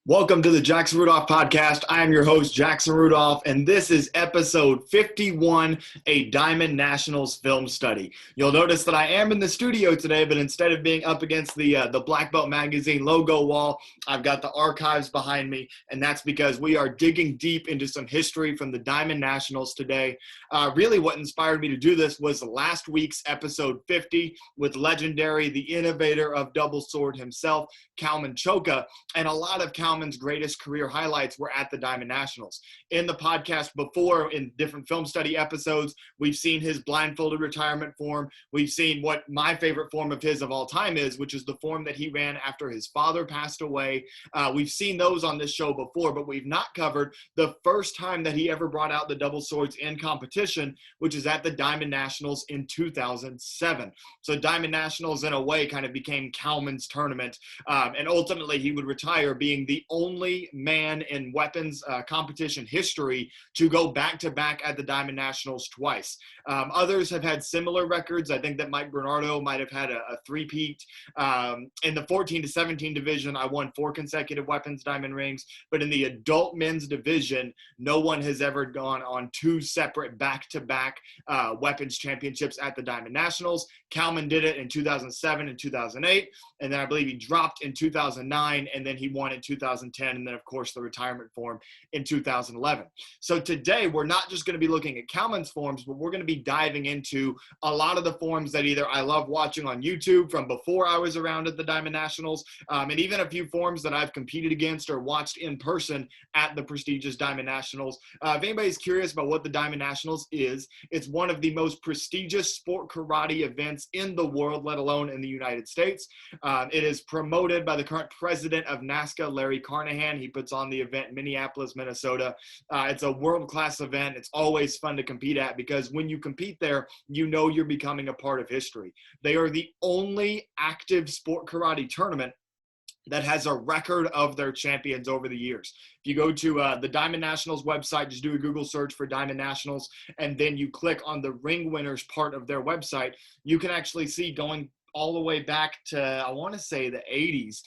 Welcome to the Jackson Rudolph Podcast. I am your host, Jackson Rudolph, and this is episode 51, a Diamond Nationals film study. You'll notice that I am in the studio today, but instead of being up against the Black Belt Magazine logo wall, I've got the archives behind me, and that's because we are digging deep into some history from the Diamond Nationals today. Really what inspired me to do this was last week's episode 50 with legendary, the innovator of double sword himself, Kalman Choka, and a lot of Kalman's greatest career highlights were at the Diamond Nationals. In the podcast before, in different film study episodes, we've seen his blindfolded retirement form. We've seen what my favorite form of his of all time is, which is the form that he ran after his father passed away. We've seen those on this show before, but we've not covered the first time that he ever brought out the double swords in competition, which is at the Diamond Nationals in 2007. So Diamond Nationals, in a way, kind of became Kalman's tournament. And ultimately, he would retire being the only man in weapons competition history to go back-to-back at the Diamond Nationals twice. Others have had similar records. I think that Mike Bernardo might have had a three-peat. In the 14 to 17 division, I won 4 consecutive weapons diamond rings. But in the adult men's division, no one has ever gone on 2 separate back-to-back weapons championships at the Diamond Nationals. Kalman did it in 2007 and 2008, and then I believe he dropped in 2009, and then he won in 2010, and then, of course, the retirement form in 2011. So today, we're not just going to be looking at Kalman's forms, but we're going to be diving into a lot of the forms that either I love watching on YouTube from before I was around at the Diamond Nationals, and even a few forms that I've competed against or watched in person at the prestigious Diamond Nationals. If anybody's curious about what the Diamond Nationals is, it's one of the most prestigious sport karate events in the world, let alone in the United States. It is promoted by the current president of NASCA, Larry Carnahan. He puts on the event in Minneapolis, Minnesota. It's a world-class event. It's always fun to compete at because when you compete there, you know you're becoming a part of history. They are the only active sport karate tournament that has a record of their champions over the years. If you go to the Diamond Nationals website, just do a Google search for Diamond Nationals, and then you click on the ring winners part of their website, you can actually see going all the way back to, I want to say, the 80s.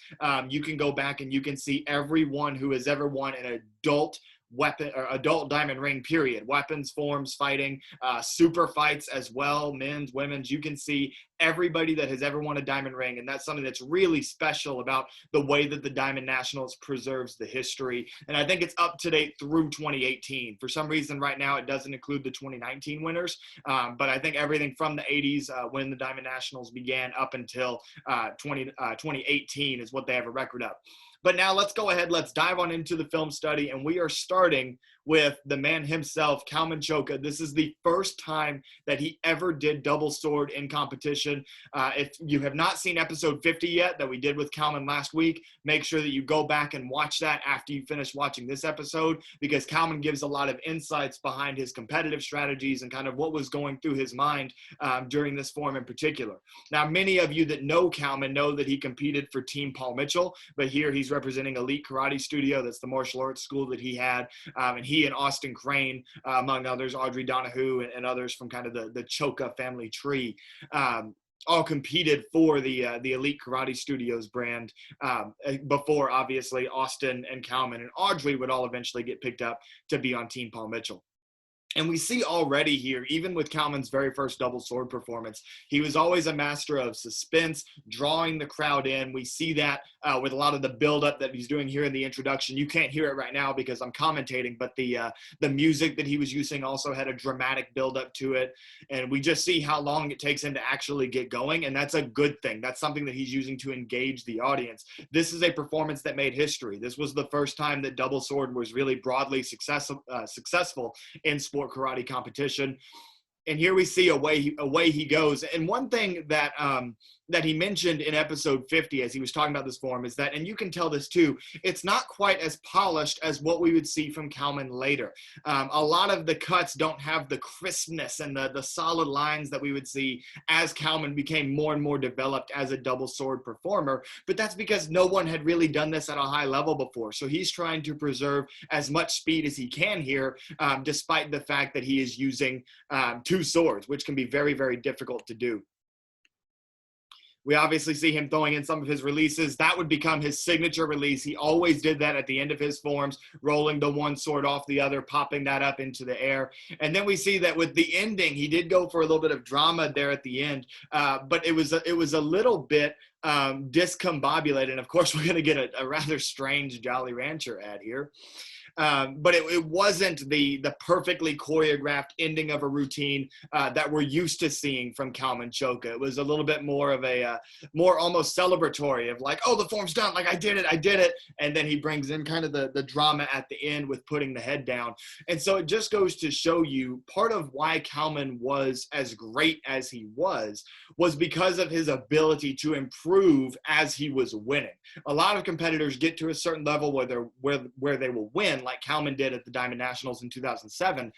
You can go back and you can see everyone who has ever won an adult weapon or adult diamond ring, period. Weapons, forms, fighting, super fights as well, men's, women's. You can see everybody that has ever won a diamond ring, and that's something that's really special about the way that the Diamond Nationals preserves the history. And I think it's up to date through 2018. For some reason right now it doesn't include the 2019 winners, but I think everything from the 80s when the Diamond Nationals began up until 2018 is what they have a record of. But now let's go ahead, let's dive on into the film study, and we are starting with the man himself, Kalman Choka. This is the first time that he ever did double sword in competition. If you have not seen episode 50 yet that we did with Kalman last week, make sure that you go back and watch that after you finish watching this episode, because Kalman gives a lot of insights behind his competitive strategies and kind of what was going through his mind during this form in particular. Now, many of you that know Kalman know that he competed for Team Paul Mitchell, but here he's representing Elite Karate Studio. That's the martial arts school that he had, and he and Austin Crane, among others, Audrey Donahue and others from kind of the Choka family tree, all competed for the Elite Karate Studios brand before, obviously, Austin and Kalman and Audrey would all eventually get picked up to be on Team Paul Mitchell. And we see already here, even with Kalman's very first double sword performance, he was always a master of suspense, drawing the crowd in. We see that with a lot of the buildup that he's doing here in the introduction. You can't hear it right now because I'm commentating, but the music that he was using also had a dramatic buildup to it. And we just see how long it takes him to actually get going, and that's a good thing. That's something that he's using to engage the audience. This is a performance that made history. This was the first time that double sword was really broadly successful in sport karate competition. And here we see away he goes. And one thing that that he mentioned in episode 50 as he was talking about this form is that, and you can tell this too, it's not quite as polished as what we would see from Kalman later. A lot of the cuts don't have the crispness and the solid lines that we would see as Kalman became more and more developed as a double sword performer, but that's because no one had really done this at a high level before. So he's trying to preserve as much speed as he can here, despite the fact that he is using 2 swords, which can be very, very difficult to do. We obviously see him throwing in some of his releases. That would become his signature release. He always did that at the end of his forms, rolling the one sword off the other, popping that up into the air. And then we see that with the ending, he did go for a little bit of drama there at the end, but it was a little bit discombobulated. And of course, we're going to get a rather strange Jolly Rancher ad here. But it wasn't the perfectly choreographed ending of a routine that we're used to seeing from Kalman Choka. It was a little bit more of a more almost celebratory of like, oh, the form's done, like I did it. And then he brings in kind of the drama at the end with putting the head down. And so it just goes to show you part of why Kalman was as great as he was because of his ability to improve as he was winning. A lot of competitors get to a certain level where they will win, like Kalman did at the Diamond Nationals in 2007,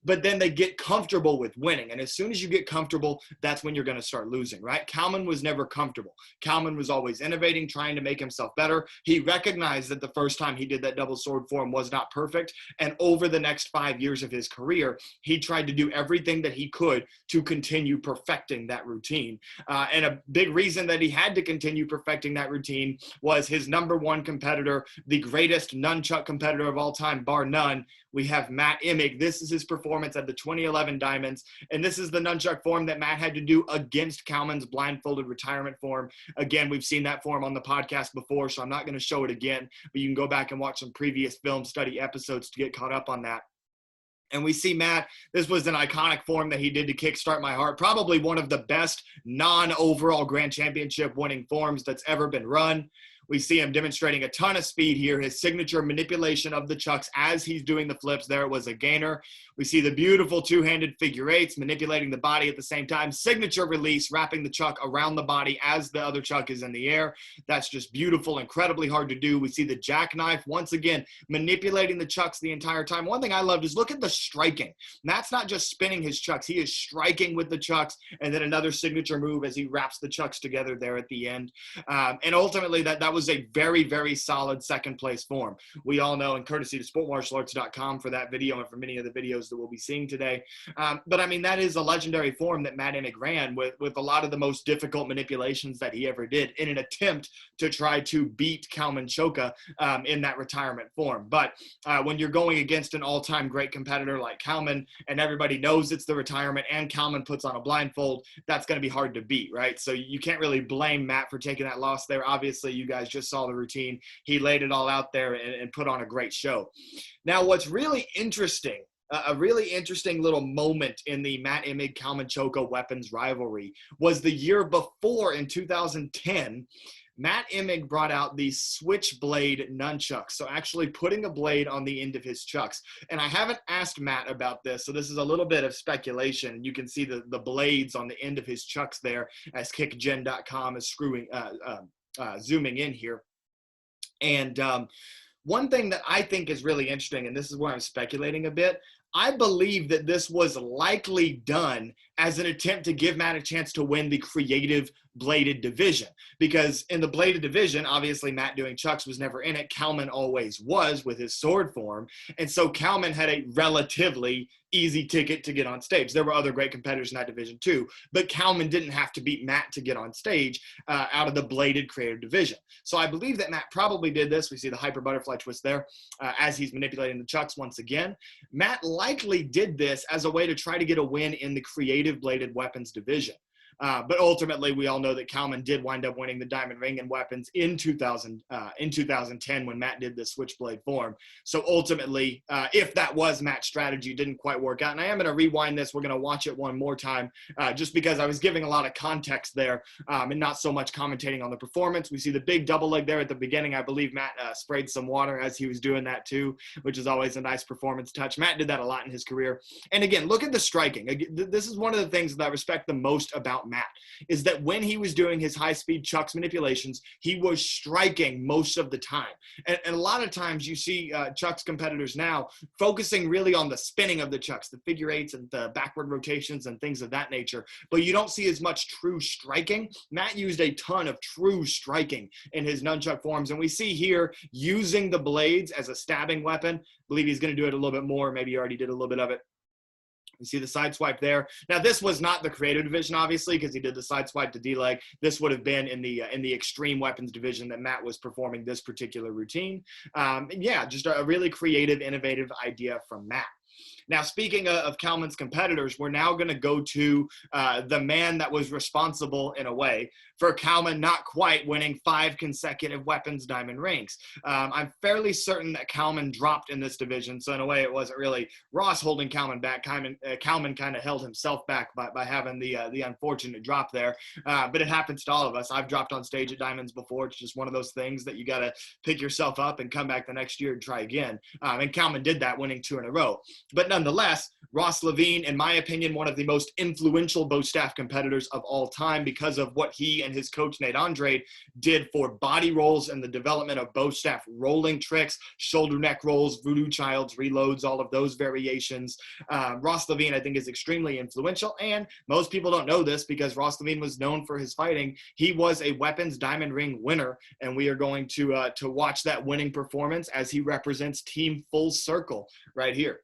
but then they get comfortable with winning. And as soon as you get comfortable, that's when you're going to start losing, right? Kalman was never comfortable. Kalman was always innovating, trying to make himself better. He recognized that the first time he did that double sword form was not perfect. And over the next 5 years of his career, he tried to do everything that he could to continue perfecting that routine. And a big reason that he had to continue perfecting that routine was his number one competitor, the greatest nunchuck competitor of all time, bar none. We have Matt Emig. This is his performance at the 2011 Diamonds, and this is the nunchuck form that Matt had to do against Kalman's blindfolded retirement form. Again, we've seen that form on the podcast before, so I'm not going to show it again, but you can go back and watch some previous film study episodes to get caught up on that. And we see Matt, this was an iconic form that he did to kickstart my heart, probably one of the best non-overall Grand Championship winning forms that's ever been run. We see him demonstrating a ton of speed here, his signature manipulation of the chucks as he's doing the flips. There it was a gainer. We see the beautiful two-handed figure eights, manipulating the body at the same time. Signature release, wrapping the chuck around the body as the other chuck is in the air. That's just beautiful, incredibly hard to do. We see the jackknife, once again, manipulating the chucks the entire time. One thing I loved is look at the striking. Matt's not just spinning his chucks. He is striking with the chucks, and then another signature move as he wraps the chucks together there at the end. And ultimately, that was a very, very solid second place form. We all know, and courtesy to sportmartialarts.com for that video and for many of the videos that we'll be seeing today. But I mean, that is a legendary form that Matt Emig ran with a lot of the most difficult manipulations that he ever did in an attempt to try to beat Kalman Choka in that retirement form. But when you're going against an all-time great competitor like Kalman, and everybody knows it's the retirement and Kalman puts on a blindfold, that's going to be hard to beat, right? So you can't really blame Matt for taking that loss there. Obviously, you guys just saw the routine. He laid it all out there and put on a great show. Now, what's really interesting, a really interesting little moment in the Matt Emig Kalman Choka weapons rivalry was the year before in 2010. Matt Emig brought out the switchblade nunchucks, so actually putting a blade on the end of his chucks. And I haven't asked Matt about this, so this is a little bit of speculation. You can see the blades on the end of his chucks there as kickgen.com is zooming in here. And one thing that I think is really interesting, and this is where I'm speculating a bit, I believe that this was likely done as an attempt to give Matt a chance to win the creative bladed division. Because in the bladed division, obviously Matt doing chucks was never in it. Kalman always was with his sword form. And so Kalman had a relatively easy ticket to get on stage. There were other great competitors in that division too, but Kalman didn't have to beat Matt to get on stage out of the bladed creative division. So I believe that Matt probably did this. We see the hyper butterfly twist there as he's manipulating the chucks once again. Matt likely did this as a way to try to get a win in the creative bladed weapons division. But ultimately, we all know that Kalman did wind up winning the Diamond Ring in weapons in 2010 when Matt did the switchblade form. So ultimately, if that was Matt's strategy, it didn't quite work out. And I am going to rewind this. We're going to watch it one more time just because I was giving a lot of context there and not so much commentating on the performance. We see the big double leg there at the beginning. I believe Matt sprayed some water as he was doing that too, which is always a nice performance touch. Matt did that a lot in his career. And again, look at the striking. This is one of the things that I respect the most about Matt, is that when he was doing his high-speed chucks manipulations, he was striking most of the time. And a lot of times you see chucks competitors now focusing really on the spinning of the chucks, the figure eights and the backward rotations and things of that nature, but you don't see as much true striking. Matt used a ton of true striking in his nunchuck forms, and we see here using the blades as a stabbing weapon. I believe he's going to do it a little bit more. Maybe he already did a little bit of it. You see the side swipe there. Now, this was not the creative division, obviously, because he did the side swipe to D-leg. This would have been in the extreme weapons division that Matt was performing this particular routine. Yeah, just a really creative, innovative idea from Matt. Now, speaking of Kalman's competitors, we're now going to go to the man that was responsible, in a way, for Kalman not quite winning 5 consecutive weapons diamond rings. I'm fairly certain that Kalman dropped in this division, so in a way it wasn't really Ross holding Kalman back. Kalman kind of held himself back by having the unfortunate drop there, but it happens to all of us. I've dropped on stage at diamonds before. It's just one of those things that you got to pick yourself up and come back the next year and try again, and Kalman did that, winning 2 in a row. But nonetheless, Ross Levine, in my opinion, one of the most influential bow staff competitors of all time because of what he and his coach, Nate Andrade, did for body rolls and the development of bow staff rolling tricks, shoulder neck rolls, voodoo childs, reloads, all of those variations. Ross Levine, I think, is extremely influential, and most people don't know this because Ross Levine was known for his fighting. He was a weapons diamond ring winner, and we are going to watch that winning performance as he represents Team Full Circle right here.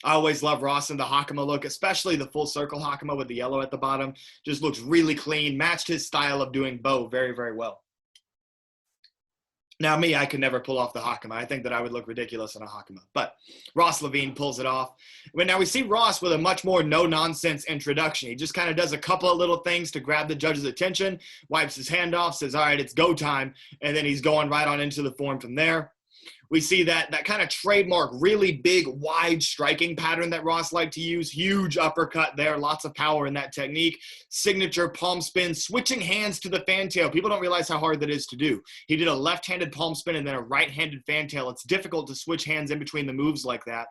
I always love Ross in the Hakama look, especially the full circle Hakama with the yellow at the bottom. Just looks really clean, matched his style of doing bow very, very well. Now, me, I could never pull off the Hakama. I think that I would look ridiculous in a Hakama. But Ross Levine pulls it off. But now we see Ross with a much more no-nonsense introduction. He just kind of does a couple of little things to grab the judge's attention, wipes his hand off, says, all right, it's go time. And then he's going right on into the form from there. We see that kind of trademark, really big, wide striking pattern that Ross liked to use. Huge uppercut there, lots of power in that technique. Signature palm spin, switching hands to the fantail. People don't realize how hard that is to do. He did a left-handed palm spin and then a right-handed fantail. It's difficult to switch hands in between the moves like that.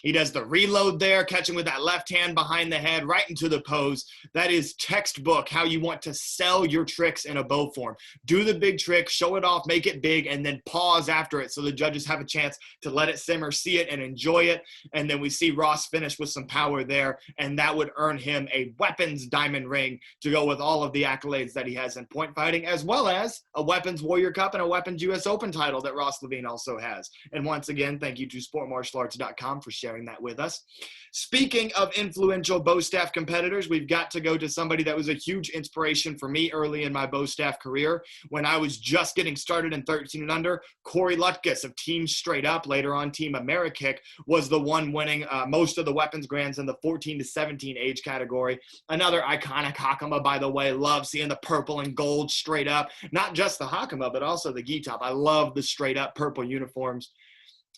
He does the reload there, catching with that left hand behind the head, right into the pose. That is textbook how you want to sell your tricks in a bow form. Do the big trick, show it off, make it big, and then pause after it so the judges have a chance to let it simmer, see it, and enjoy it. And then we see Ross finish with some power there, and that would earn him a weapons diamond ring to go with all of the accolades that he has in point fighting, as well as a weapons Warrior Cup and a weapons US Open title that Ross Levine also has. And once again, thank you to sportmartialarts.com for sharing that with us. Speaking of influential bow staff competitors, we've got to go to somebody that was a huge inspiration for me early in my bow staff career. When I was just getting started in 13 and under, Corey Lutkus of Team Straight Up, later on Team Amerikick, was the one winning most of the weapons grands in the 14 to 17 age category. Another iconic Hakama, by the way. Love seeing the purple and gold straight up. Not just the Hakama, but also the gi top. I love the straight up purple uniforms.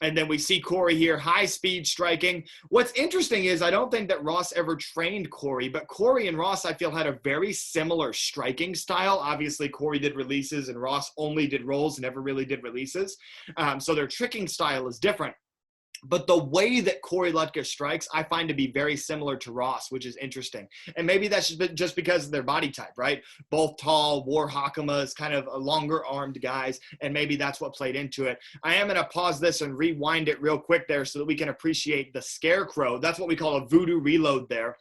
And then we see Corey here, high-speed striking. What's interesting is I don't think that Ross ever trained Corey, but Corey and Ross, I feel, had a very similar striking style. Obviously, Corey did releases and Ross only did rolls, never really did releases. So their tricking style is different. But the way that Corey Lutkus strikes, I find to be very similar to Ross, which is interesting. And maybe that's just because of their body type, right? Both tall, war Hakamas, kind of longer-armed guys, and maybe that's what played into it. I am going to pause this and rewind it real quick there so that we can appreciate the scarecrow. That's what we call a voodoo reload there.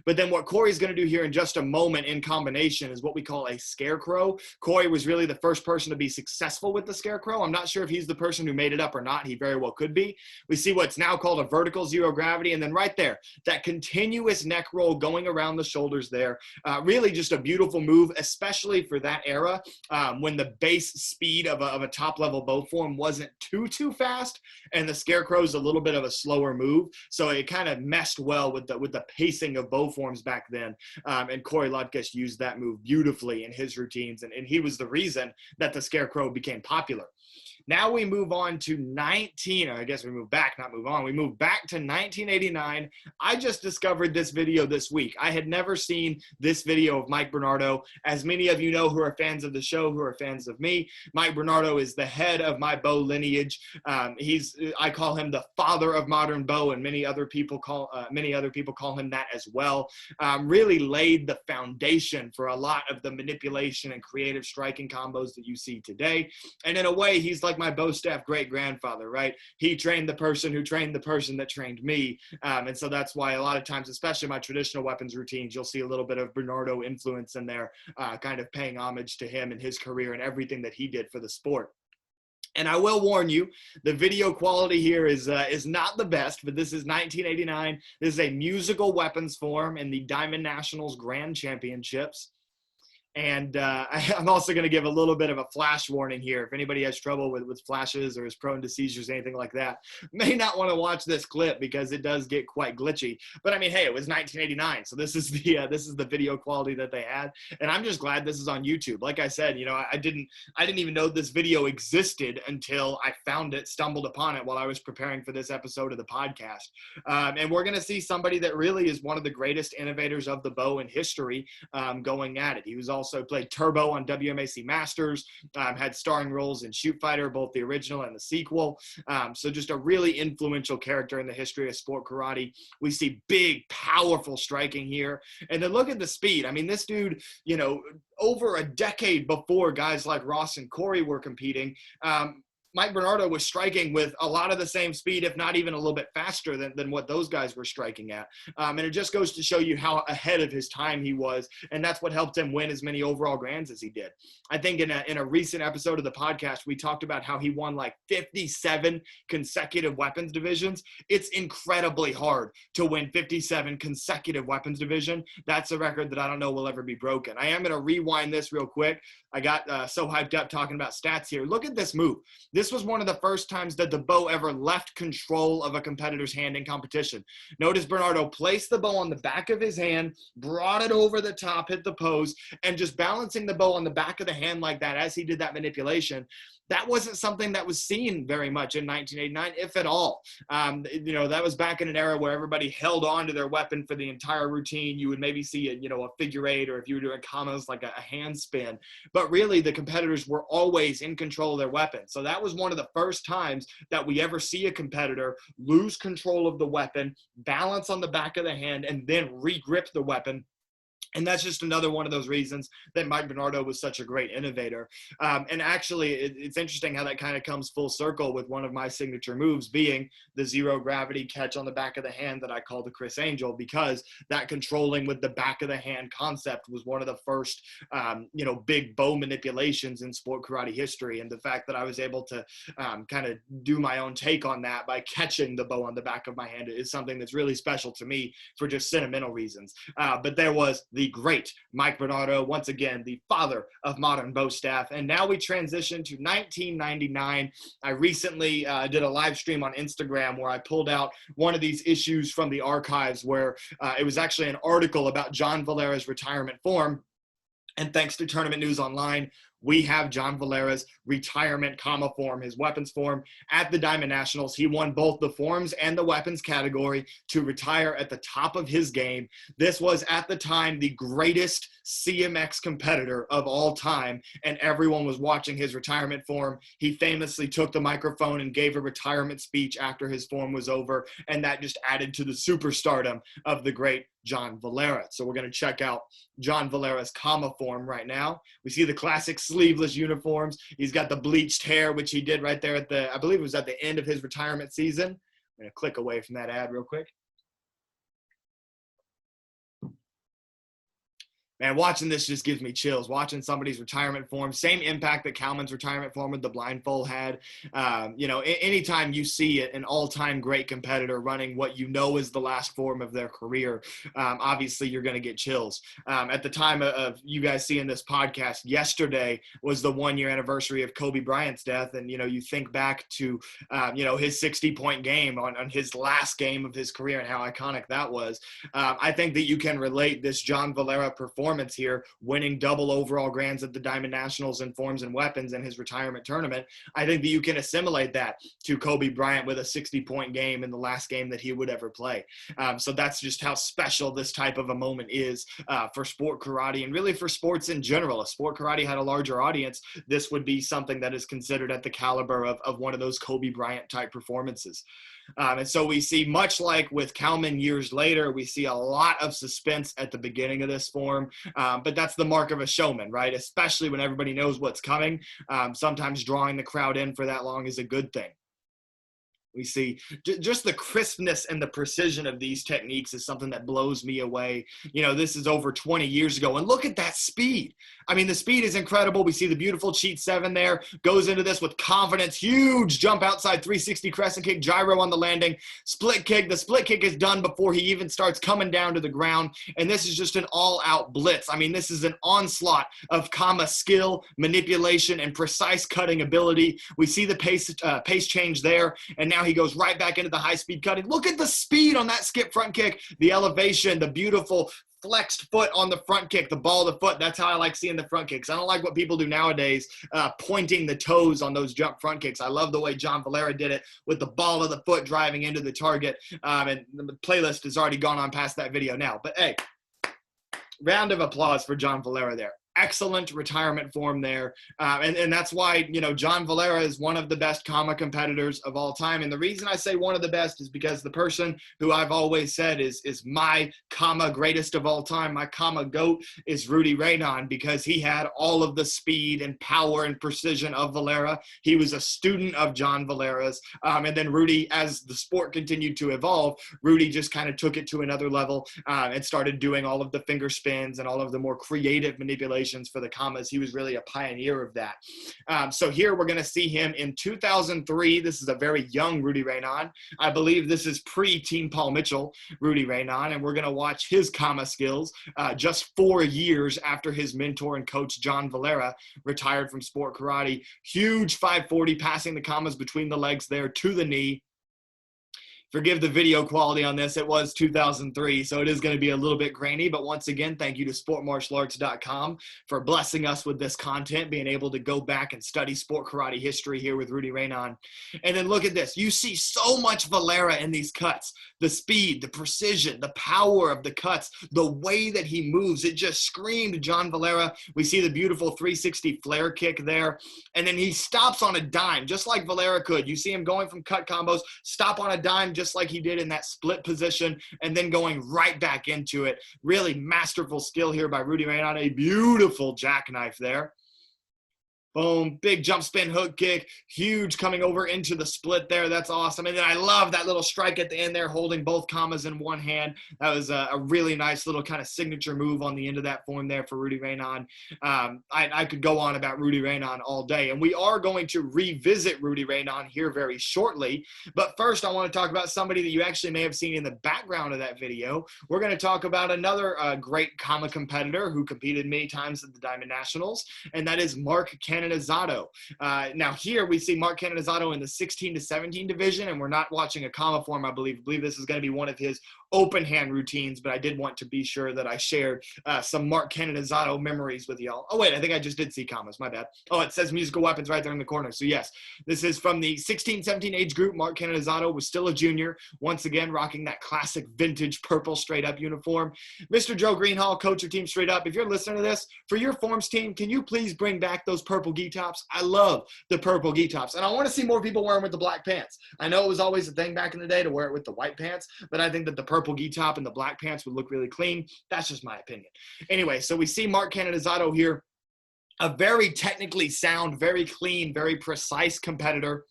But then what Corey's going to do here in just a moment in combination is what we call a scarecrow. Corey was really the first person to be successful with the scarecrow. I'm not sure if he's the person who made it up or not. He very well could be. We see what's now called a vertical zero gravity. And then right there, that continuous neck roll going around the shoulders there. Really just a beautiful move, especially for that era when the base speed of a top level bow form wasn't too fast. And the scarecrow is a little bit of a slower move. So it kind of meshed well with the pacing of bow forms back then. And Corey Lutkus used that move beautifully in his routines. And he was the reason that the scarecrow became popular. Now we move on to we move back to 1989. I just discovered this video this week. I had never seen this video of Mike Bernardo. As many of you know who are fans of the show, who are fans of me, Mike Bernardo is the head of my bow lineage. I call him the father of modern bow, and many other people call him that as well. Really laid the foundation for a lot of the manipulation and creative striking combos that you see today. And in a way, he's like my bow staff great-grandfather, right? He trained the person who trained the person that trained me. And so that's why a lot of times, especially my traditional weapons routines, you'll see a little bit of Bernardo influence in there, kind of paying homage to him and his career and everything that he did for the sport. And I will warn you, the video quality here is not the best, but this is 1989. This is a musical weapons form in the Diamond Nationals Grand Championships. And I'm also going to give a little bit of a flash warning here. If anybody has trouble with flashes or is prone to seizures, anything like that, may not want to watch this clip because it does get quite glitchy. But I mean, hey, it was 1989, so this is the video quality that they had, and I'm just glad this is on YouTube. Like I said, I didn't even know this video existed until I found it, stumbled upon it while I was preparing for this episode of the podcast. And we're going to see somebody that really is one of the greatest innovators of the bow in history going at it. He was also played Turbo on WMAC Masters, had starring roles in Shoot Fighter, both the original and the sequel. So just a really influential character in the history of sport karate. We see big, powerful striking here. And then look at the speed. I mean, this dude, over a decade before guys like Ross and Corey were competing, Mike Bernardo was striking with a lot of the same speed, if not even a little bit faster than what those guys were striking at. And it just goes to show you how ahead of his time he was. And that's what helped him win as many overall grands as he did. I think in a recent episode of the podcast, we talked about how he won like 57 consecutive weapons divisions. It's incredibly hard to win 57 consecutive weapons division. That's a record that I don't know will ever be broken. I am going to rewind this real quick. I got so hyped up talking about stats here. Look at this move. This was one of the first times that the bow ever left control of a competitor's hand in competition. Notice Bernardo placed the bow on the back of his hand, brought it over the top, hit the pose, and just balancing the bow on the back of the hand like that as he did that manipulation. That wasn't something that was seen very much in 1989, if at all. That was back in an era where everybody held on to their weapon for the entire routine. You would maybe see a figure eight, or if you were doing combos, like a hand spin. But really, the competitors were always in control of their weapon. So that was one of the first times that we ever see a competitor lose control of the weapon, balance on the back of the hand, and then re-grip the weapon. And that's just another one of those reasons that Mike Bernardo was such a great innovator. And actually, it's interesting how that kind of comes full circle with one of my signature moves being the zero gravity catch on the back of the hand that I call the Chris Angel, because that controlling with the back of the hand concept was one of the first, big bow manipulations in sport karate history. And the fact that I was able to kind of do my own take on that by catching the bow on the back of my hand is something that's really special to me for just sentimental reasons. But there was the great Mike Bernardo, once again, the father of modern bow staff. And now we transition to 1999. I recently did a live stream on Instagram where I pulled out one of these issues from the archives where it was actually an article about John Valera's retirement form. And thanks to Tournament News Online, we have John Valera's retirement form, his weapons form at the Diamond Nationals. He won both the forms and the weapons category to retire at the top of his game. This was at the time the greatest CMX competitor of all time, and everyone was watching his retirement form. He famously took the microphone and gave a retirement speech after his form was over, and that just added to the superstardom of the great John Valera. So we're going to check out John Valera's form right now. We see the classic sleeveless uniforms. He's got the bleached hair, which he did right there I believe it was at the end of his retirement season. I'm going to click away from that ad real quick. Man, watching this just gives me chills. Watching somebody's retirement form, same impact that Kalman's retirement form with the blindfold had. Anytime you see an all-time great competitor running what is the last form of their career, obviously you're going to get chills. At the time of you guys seeing this podcast, yesterday was the 1-year anniversary of Kobe Bryant's death, and you think back to his 60-point game on his last game of his career and how iconic that was. I think that you can relate this John Valera performance here, winning double overall grands at the Diamond Nationals in forms and weapons in his retirement tournament. I think that you can assimilate that to Kobe Bryant with a 60-point game in the last game that he would ever play. So that's just how special this type of a moment is for sport karate and really for sports in general. If sport karate had a larger audience, this would be something that is considered at the caliber of one of those Kobe Bryant type performances. And so we see, much like with Kalman years later, we see a lot of suspense at the beginning of this form, but that's the mark of a showman, right? Especially when everybody knows what's coming. Sometimes drawing the crowd in for that long is a good thing. We see just the crispness and the precision of these techniques is something that blows me away. This is over 20 years ago. And look at that speed. I mean, the speed is incredible. We see the beautiful cheat 7 there. Goes into this with confidence. Huge jump outside 360 crescent kick, gyro on the landing. Split kick. The split kick is done before he even starts coming down to the ground. And this is just an all-out blitz. I mean, this is an onslaught of Kama skill, manipulation, and precise cutting ability. We see the pace change there. And now he goes right back into the high-speed cutting. Look at the speed on that skip front kick, the elevation, the beautiful flexed foot on the front kick, the ball of the foot. That's how I like seeing the front kicks. I don't like what people do nowadays, pointing the toes on those jump front kicks. I love the way John Valera did it with the ball of the foot driving into the target. And the playlist has already gone on past that video now. But hey, round of applause for John Valera there. Excellent retirement form there. And that's why, John Valera is one of the best Kama competitors of all time. And the reason I say one of the best is because the person who I've always said is my Kama greatest of all time, my Kama GOAT, is Rudy Raynon, because he had all of the speed and power and precision of Valera. He was a student of John Valera's. And then Rudy, as the sport continued to evolve, Rudy just kind of took it to another level and started doing all of the finger spins and all of the more creative manipulations for the Kamas. He was really a pioneer of that. So here we're going to see him in 2003. This is a very young Rudy Raynon. I believe this is pre-Team Paul Mitchell Rudy Raynon, and we're going to watch his Kama skills just 4 years after his mentor and coach John Valera retired from sport karate. Huge 540 passing the Kamas between the legs there to the knee. Forgive the video quality on this. It was 2003, so it is going to be a little bit grainy. But once again, thank you to sportmartialarts.com for blessing us with this content, being able to go back and study sport karate history here with Rudy Raynon. And then look at this. You see so much Valera in these cuts. The speed, the precision, the power of the cuts, the way that he moves. It just screamed John Valera. We see the beautiful 360 flare kick there. And then he stops on a dime, just like Valera could. You see him going from cut combos, stop on a dime, just like he did in that split position, and then going right back into it. Really masterful skill here by Rudy Raynon. A beautiful jackknife there. Boom, big jump spin hook kick, huge coming over into the split there. That's awesome. And then I love that little strike at the end there, holding both Kamas in one hand. That was a really nice little kind of signature move on the end of that form there for Rudy Raynon. I could go on about Rudy Raynon all day, and we are going to revisit Rudy Raynon here very shortly. But first, I want to talk about somebody that you actually may have seen in the background of that video. We're going to talk about another great Kama competitor who competed many times at the Diamond Nationals, and that is Mark Canonizato. Now here we see Mark Canonizato in the 16 to 17 division, and we're not watching a Kama form, I believe. This is going to be one of his open hand routines, but I did want to be sure that I shared some Mark Canonizato memories with y'all. Oh wait, I think I just did see Kamas, my bad. Oh, it says musical weapons right there in the corner. So yes, this is from the 16-17 age group. Mark Canonizato was still a junior, once again rocking that classic vintage purple straight up uniform. Mr. Joe Greenhall, coach of Team Straight Up, if you're listening to this, for your forms team, can you please bring back those purple gi tops? I love the purple gi tops, and I want to see more people wearing with the black pants. I know it was always a thing back in the day to wear it with the white pants, but I think that the purple gi top and the black pants would look really clean. That's just my opinion. Anyway, so we see Mark Canonizato here, a very technically sound, very clean, very precise competitor.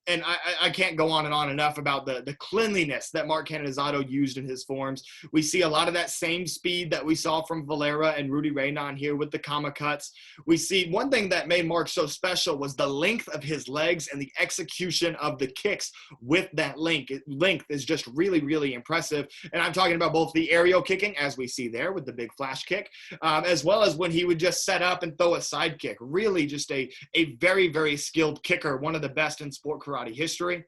And I can't go on and on enough about the cleanliness that Mark Canonizato used in his forms. We see a lot of that same speed that we saw from Valera and Rudy Raynon here with the Kama cuts. We see one thing that made Mark so special was the length of his legs and the execution of the kicks with that length. Length is just really, really impressive. And I'm talking about both the aerial kicking, as we see there with the big flash kick, as well as when he would just set up and throw a side kick. Really just a very, very skilled kicker, one of the best in sport karate history.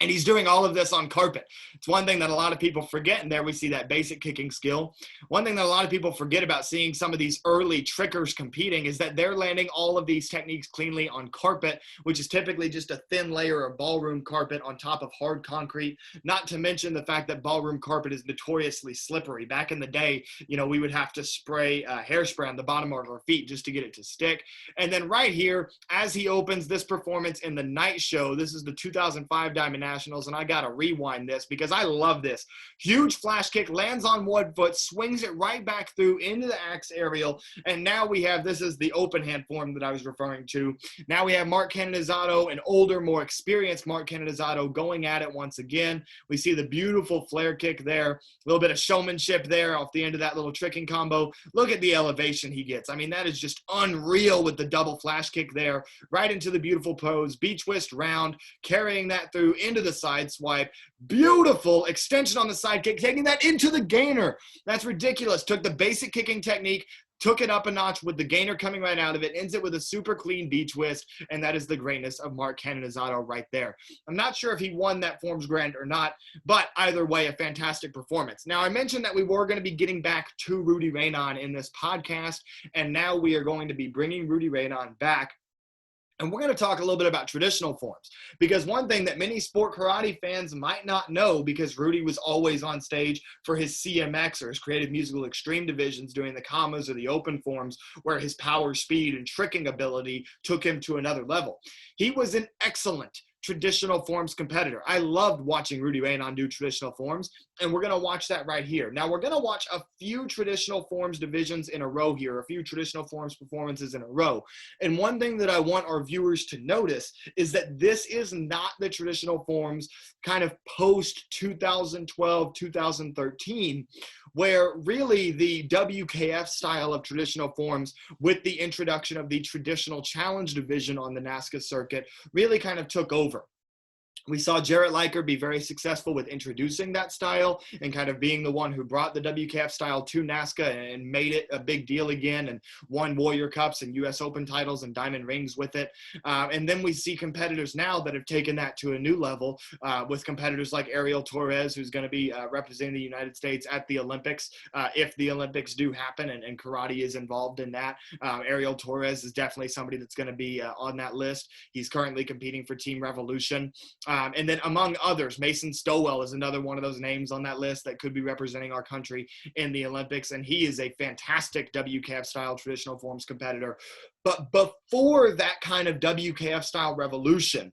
And he's doing all of this on carpet. It's one thing that a lot of people forget, and there we see that basic kicking skill. One thing that a lot of people forget about seeing some of these early trickers competing is that they're landing all of these techniques cleanly on carpet, which is typically just a thin layer of ballroom carpet on top of hard concrete, not to mention the fact that ballroom carpet is notoriously slippery. Back in the day, we would have to spray hairspray on the bottom of our feet just to get it to stick. And then right here, as he opens this performance in the night show, this is the 2005 Diamond Nationals, and I got to rewind this because I love this. Huge flash kick, lands on one foot, swings it right back through into the axe aerial, and now we have, this is the open hand form that I was referring to. Now we have Mark Canonizato, an older, more experienced Mark Canonizato, going at it once again. We see the beautiful flare kick there, a little bit of showmanship there off the end of that little tricking combo. Look at the elevation he gets. I mean, that is just unreal with the double flash kick there, right into the beautiful pose, beach twist round, carrying that through into the side swipe. Beautiful extension on the side kick, taking that into the gainer. That's ridiculous. Took the basic kicking technique, took it up a notch with the gainer coming right out of it, ends it with a super clean beach twist, and that is the greatness of Mark Canonizato right there. I'm not sure if he won that Forms Grand or not, but either way, a fantastic performance. Now, I mentioned that we were going to be getting back to Rudy Raynon in this podcast, and now we are going to be bringing Rudy Raynon back. And we're going to talk a little bit about traditional forms, because one thing that many sport karate fans might not know, because Rudy was always on stage for his CMX or his creative musical extreme divisions doing the commas or the open forms, where his power, speed, and tricking ability took him to another level. He was an excellent traditional forms competitor. I loved watching Rudy Raynon do traditional forms, and we're going to watch that right here. Now, we're going to watch a few traditional forms divisions in a row here, a few traditional forms performances in a row. And one thing that I want our viewers to notice is that this is not the traditional forms kind of post 2012, 2013, where really the WKF style of traditional forms, with the introduction of the traditional challenge division on the NASCA circuit, really kind of took over. We saw Jarrett Liker be very successful with introducing that style and kind of being the one who brought the WKF style to NASCA and made it a big deal again, and won Warrior Cups and US Open titles and diamond rings with it. And then we see competitors now that have taken that to a new level, with competitors like Ariel Torres, who's going to be representing the United States at the Olympics, if the Olympics do happen and karate is involved in that. Ariel Torres is definitely somebody that's going to be on that list. He's currently competing for Team Revolution. And then among others, Mason Stowell is another one of those names on that list that could be representing our country in the Olympics. And he is a fantastic WKF style traditional forms competitor. But before that kind of WKF style revolution,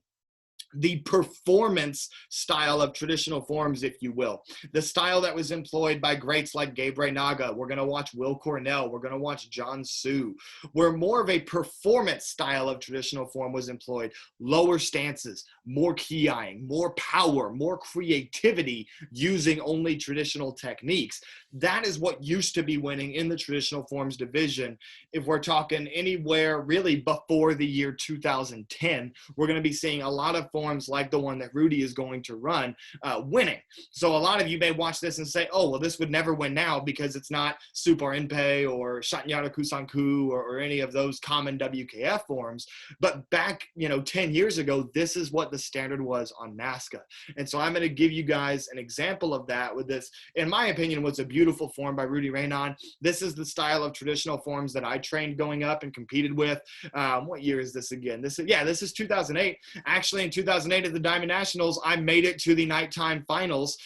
the performance style of traditional forms, if you will, the style that was employed by greats like Gabe Reynaga. We're going to watch Will Cornell. We're going to watch John Sue, where more of a performance style of traditional form was employed. Lower stances, more key-eyeing, more power, more creativity using only traditional techniques. That is what used to be winning in the traditional forms division. If we're talking anywhere really before the year 2010, we're going to be seeing a lot of forms like the one that Rudy is going to run winning. So a lot of you may watch this and say, oh, well, this would never win now because it's not Super Inpei or Shanyara Kusanku or any of those common WKF forms. But back, 10 years ago, this is what the standard was on NASCA. And so I'm going to give you guys an example of that with this, in my opinion, was a beautiful form by Rudy Raynon. This is the style of traditional forms that I trained going up and competed with. What year is this again? This is 2008. Actually, in 2008 at the Diamond Nationals, I made it to the nighttime finals,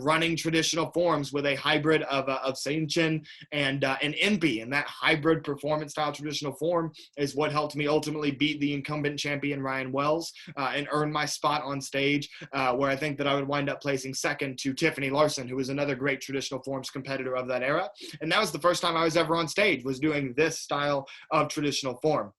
running traditional forms with a hybrid of Seinchin and Enpi. And that hybrid performance style traditional form is what helped me ultimately beat the incumbent champion Ryan Wells and earn my spot on stage, where I think that I would wind up placing second to Tiffany Larson, who was another great traditional forms competitor of that era. And that was the first time I was ever on stage, was doing this style of traditional form.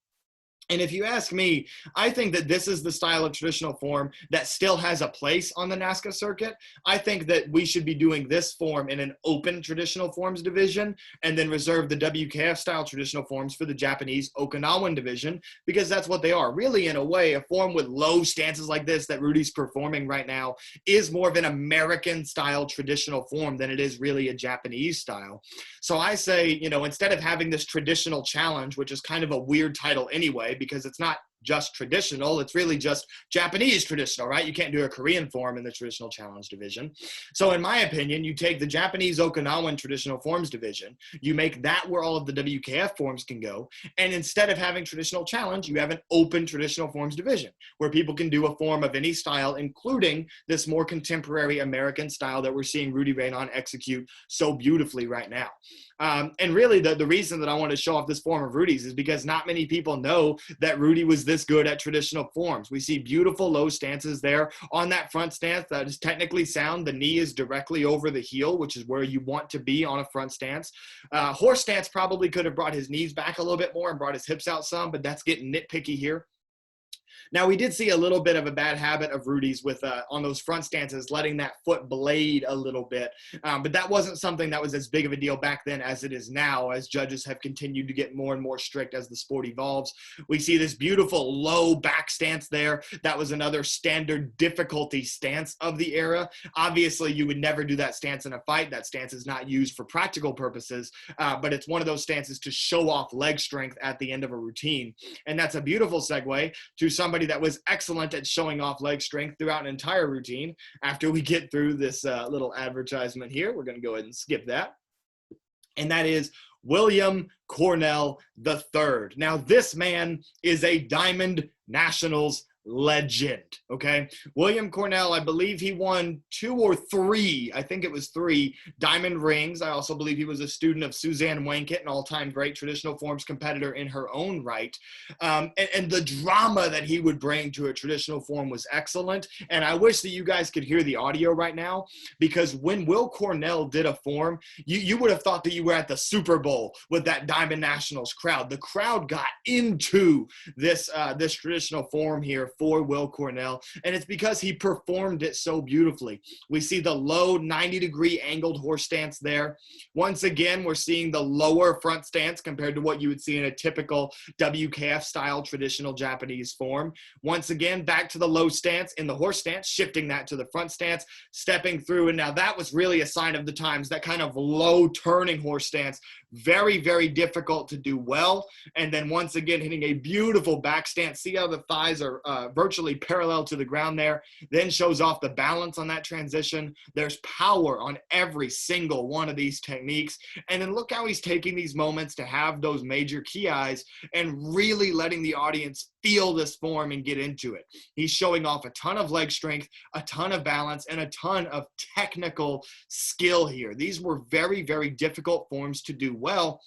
And if you ask me, I think that this is the style of traditional form that still has a place on the NASCA circuit. I think that we should be doing this form in an open traditional forms division and then reserve the WKF style traditional forms for the Japanese Okinawan division, because that's what they are. Really, in a way, a form with low stances like this that Rudy's performing right now is more of an American style traditional form than it is really a Japanese style. So I say, instead of having this traditional challenge, which is kind of a weird title anyway, because it's not just traditional, it's really just Japanese traditional, right? You can't do a Korean form in the traditional challenge division. So in my opinion, you take the Japanese Okinawan traditional forms division, you make that where all of the WKF forms can go, and instead of having traditional challenge, you have an open traditional forms division where people can do a form of any style, including this more contemporary American style that we're seeing Rudy Raynon execute so beautifully right now. And really, the reason that I want to show off this form of Rudy's is because not many people know that Rudy was this good at traditional forms. We see beautiful low stances there. On that front stance, that is technically sound. The knee is directly over the heel, which is where you want to be on a front stance. Horse stance probably could have brought his knees back a little bit more and brought his hips out some, but that's getting nitpicky here. Now, we did see a little bit of a bad habit of Rudy's with on those front stances, letting that foot blade a little bit. But that wasn't something that was as big of a deal back then as it is now, as judges have continued to get more and more strict as the sport evolves. We see this beautiful low back stance there. That was another standard difficulty stance of the era. Obviously, you would never do that stance in a fight. That stance is not used for practical purposes, but it's one of those stances to show off leg strength at the end of a routine. And that's a beautiful segue to somebody that was excellent at showing off leg strength throughout an entire routine. After we get through this little advertisement here, we're going to go ahead and skip that. And that is William Cornell III. Now, this man is a Diamond Nationals legend, okay? William Cornell, I believe he won 2 or 3, I think it was 3 diamond rings. I also believe he was a student of Suzanne Wankett, an all-time great traditional forms competitor in her own right. And the drama that he would bring to a traditional form was excellent. And I wish that you guys could hear the audio right now, because when Will Cornell did a form, you would have thought that you were at the Super Bowl with that Diamond Nationals crowd. The crowd got into this traditional form here for Will Cornell, and it's because he performed it so beautifully. We see the low 90-degree angled horse stance there. Once again, we're seeing the lower front stance compared to what you would see in a typical WKF-style traditional Japanese form. Once again, back to the low stance in the horse stance, shifting that to the front stance, stepping through, and now that was really a sign of the times, that kind of low turning horse stance. Very, very difficult to do well. And then once again, hitting a beautiful back stance. See how the thighs are virtually parallel to the ground there. Then shows off the balance on that transition. There's power on every single one of these techniques. And then look how he's taking these moments to have those major key eyes and really letting the audience feel this form and get into it. He's showing off a ton of leg strength, a ton of balance, and a ton of technical skill here. These were very, very difficult forms to do well.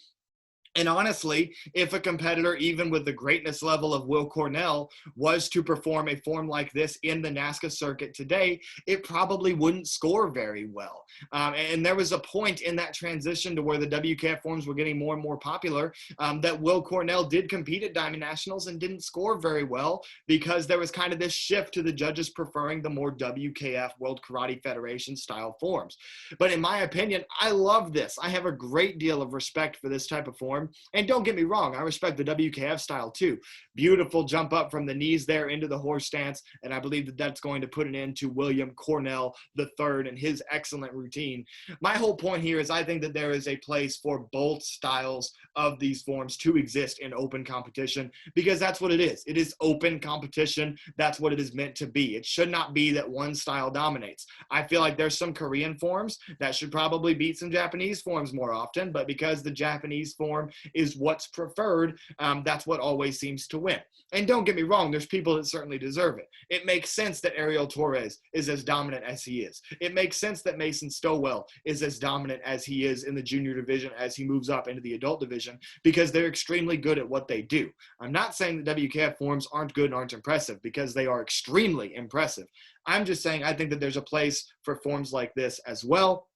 And honestly, if a competitor, even with the greatness level of Will Cornell, was to perform a form like this in the NASCA circuit today, it probably wouldn't score very well. And there was a point in that transition to where the WKF forms were getting more and more popular, that Will Cornell did compete at Diamond Nationals and didn't score very well, because there was kind of this shift to the judges preferring the more WKF, World Karate Federation style forms. But in my opinion, I love this. I have a great deal of respect for this type of form. And don't get me wrong, I respect the WKF style too. Beautiful jump up from the knees there into the horse stance, and I believe that that's going to put an end to William Cornell III and his excellent routine. My whole point here is I think that there is a place for both styles of these forms to exist in open competition, because that's what it is. It is open competition. That's what it is meant to be. It should not be that one style dominates. I feel like there's some Korean forms that should probably beat some Japanese forms more often, but because the Japanese form is what's preferred, that's what always seems to win. And don't get me wrong, there's people that certainly deserve it. It makes sense that Ariel Torres is as dominant as he is. It makes sense that Mason Stowell is as dominant as he is in the junior division as he moves up into the adult division, because they're extremely good at what they do. I'm not saying that WKF forms aren't good and aren't impressive, because they are extremely impressive. I'm just saying I think that there's a place for forms like this as well.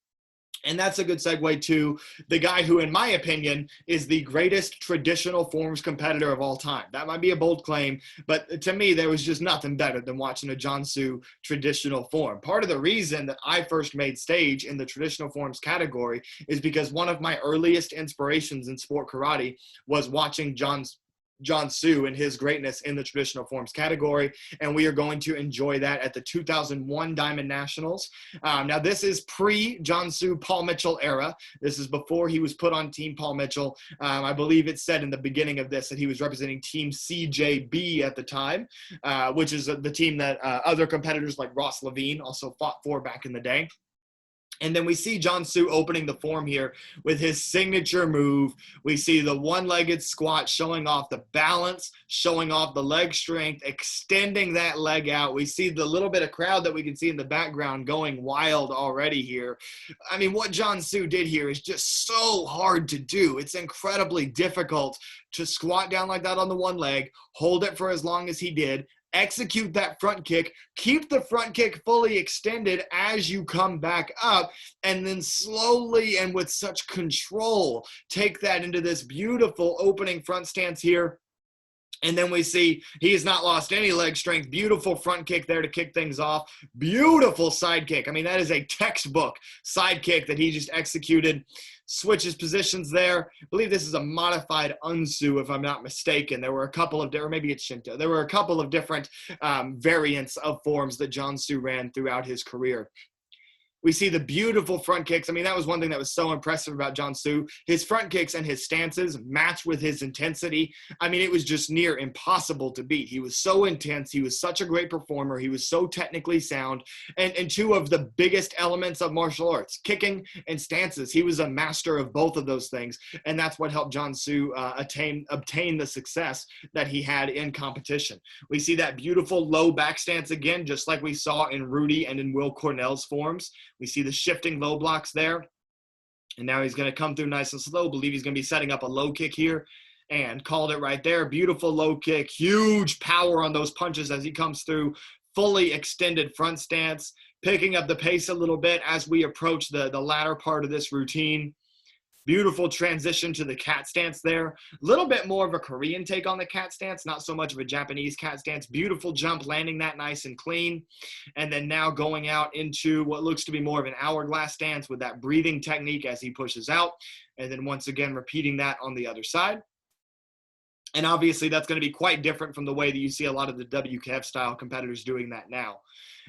And that's a good segue to the guy who, in my opinion, is the greatest traditional forms competitor of all time. That might be a bold claim, but to me, there was just nothing better than watching a Jansu traditional form. Part of the reason that I first made stage in the traditional forms category is because one of my earliest inspirations in sport karate was watching Jansu and his greatness in the traditional forms category, and we are going to enjoy that at the 2001 Diamond Nationals. Now, this is pre-Jansu Paul Mitchell era. This is before he was put on Team Paul Mitchell. I believe it said in the beginning of this that he was representing Team CJB at the time, which is the team that other competitors like Ross Levine also fought for back in the day. And then we see John Su opening the form here with his signature move. We see the one-legged squat showing off the balance, showing off the leg strength, extending that leg out. We see the little bit of crowd that we can see in the background going wild already here. I mean, what John Su did here is just so hard to do. It's incredibly difficult to squat down like that on the one leg, hold it for as long as he did, execute that front kick, keep the front kick fully extended as you come back up, and then slowly and with such control, take that into this beautiful opening front stance here. And then we see he has not lost any leg strength. Beautiful front kick there to kick things off. Beautiful side kick. I mean, that is a textbook side kick that he just executed. Switches positions there. I believe this is a modified unsu, if I'm not mistaken. There were a couple of, or maybe it's Shinto. There were a couple of different variants of forms that John Su ran throughout his career. We see the beautiful front kicks. I mean, that was one thing that was so impressive about John Su. His front kicks and his stances matched with his intensity. I mean, it was just near impossible to beat. He was so intense. He was such a great performer. He was so technically sound. And two of the biggest elements of martial arts, kicking and stances. He was a master of both of those things. And that's what helped John Su obtain the success that he had in competition. We see that beautiful low back stance again, just like we saw in Rudy and in Will Cornell's forms. We see the shifting low blocks there. And now he's going to come through nice and slow. Believe he's going to be setting up a low kick here. And called it right there. Beautiful low kick. Huge power on those punches as he comes through. Fully extended front stance. Picking up the pace a little bit as we approach the latter part of this routine. Beautiful transition to the cat stance there. A little bit more of a Korean take on the cat stance, not so much of a Japanese cat stance. Beautiful jump, landing that nice and clean. And then now going out into what looks to be more of an hourglass stance with that breathing technique as he pushes out. And then once again, repeating that on the other side. And obviously that's going to be quite different from the way that you see a lot of the WKF style competitors doing that now.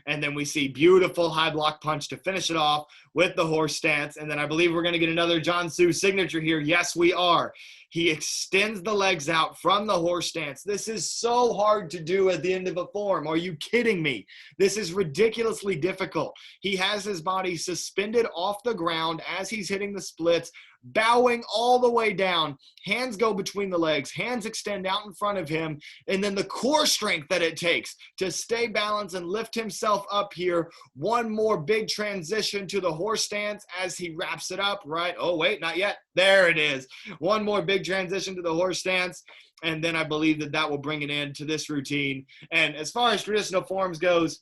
And then we see beautiful high block punch to finish it off with the horse stance. And then I believe we're going to get another John Su signature here. Yes, we are. He extends the legs out from the horse stance. This is so hard to do at the end of a form. Are you kidding me? This is ridiculously difficult. He has his body suspended off the ground as he's hitting the splits, bowing all the way down. Hands go between the legs. Hands extend out in front of him. And then the core strength that it takes to stay balanced and lift himself up here. One more big transition to the horse stance as he wraps it up, right? Oh, wait, not yet. There it is. One more big transition to the horse stance. And then I believe that will bring an end to this routine. And as far as traditional forms goes,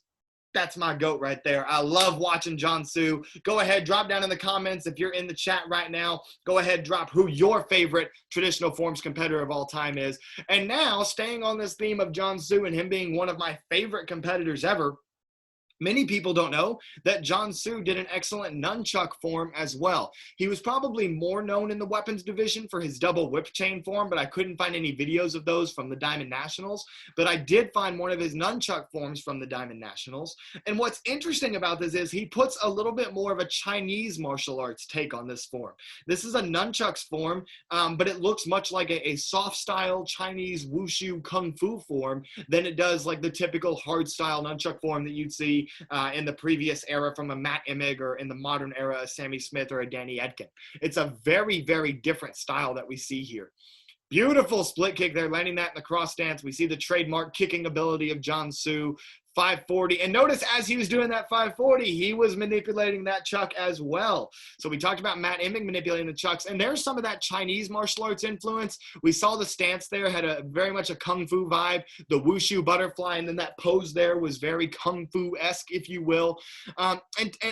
that's my GOAT right there. I love watching John Su. Go ahead, drop down in the comments if you're in the chat right now. Go ahead, drop who your favorite traditional forms competitor of all time is. And now, staying on this theme of John Su and him being one of my favorite competitors ever, many people don't know that John Su did an excellent nunchuck form as well. He was probably more known in the weapons division for his double whip chain form, but I couldn't find any videos of those from the Diamond Nationals. But I did find one of his nunchuck forms from the Diamond Nationals. And what's interesting about this is he puts a little bit more of a Chinese martial arts take on this form. This is a nunchucks form, but it looks much like a soft style Chinese wushu kung fu form than it does like the typical hard style nunchuck form that you'd see in the previous era from a Matt Emig, or in the modern era a Sammy Smith or a Danny Edkin. It's a very, very different style that we see here. Beautiful split kick there, landing that in the cross stance. We see the trademark kicking ability of John Su. 540. And notice as he was doing that 540, he was manipulating that chuck as well. So we talked about Matt Emig manipulating the chucks, and there's some of that Chinese martial arts influence. We saw the stance there had a very much a kung fu vibe, the wushu butterfly, and then that pose there was very kung fu-esque, if you will. And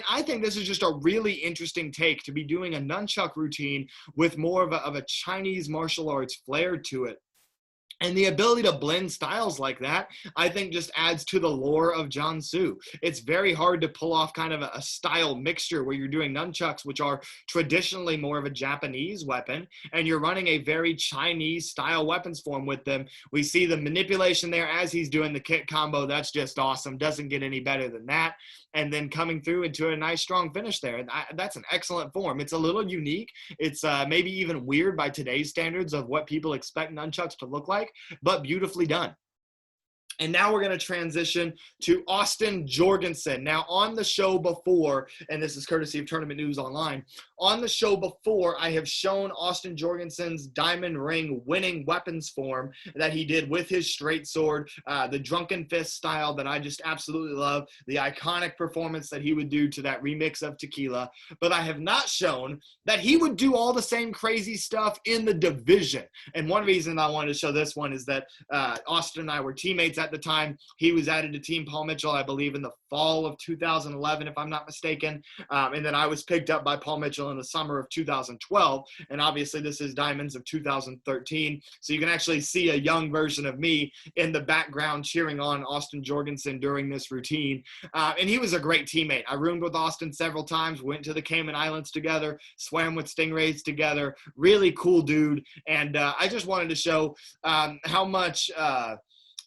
I think this is just a really interesting take to be doing a nunchuck routine with more of a Chinese martial arts flair to it. And the ability to blend styles like that, I think, just adds to the lore of John Su. It's very hard to pull off kind of a style mixture where you're doing nunchucks, which are traditionally more of a Japanese weapon, and you're running a very Chinese style weapons form with them. We see the manipulation there as he's doing the kick combo. That's just awesome. Doesn't get any better than that. And then coming through into a nice strong finish there. That's an excellent form. It's a little unique. It's maybe even weird by today's standards of what people expect nunchucks to look like, but beautifully done. And now we're going to transition to Austin Jorgensen. Now, on the show before, and this is courtesy of Tournament News Online, on the show before, I have shown Austin Jorgensen's diamond ring winning weapons form that he did with his straight sword, the drunken fist style that I just absolutely love, the iconic performance that he would do to that remix of Tequila. But I have not shown that he would do all the same crazy stuff in the division. And one reason I wanted to show this one is that Austin and I were teammates at the time. He was added to Team Paul Mitchell, I believe, in the fall of 2011, if I'm not mistaken. And then I was picked up by Paul Mitchell in the summer of 2012. And obviously, this is Diamonds of 2013. So you can actually see a young version of me in the background cheering on Austin Jorgensen during this routine. And he was a great teammate. I roomed with Austin several times, went to the Cayman Islands together, swam with stingrays together. Really cool dude. And I just wanted to show how much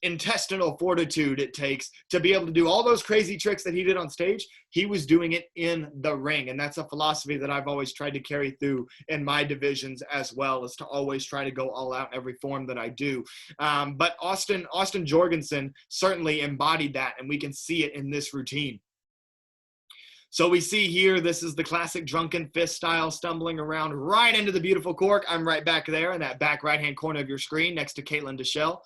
intestinal fortitude it takes to be able to do all those crazy tricks that he did on stage. He was doing it in the ring. And that's a philosophy that I've always tried to carry through in my divisions as well, is to always try to go all out in every form that I do. But Austin Jorgensen certainly embodied that, and we can see it in this routine. So we see here, this is the classic drunken fist style, stumbling around right into the beautiful cork. I'm right back there in that back right-hand corner of your screen next to Caitlin Deschelle.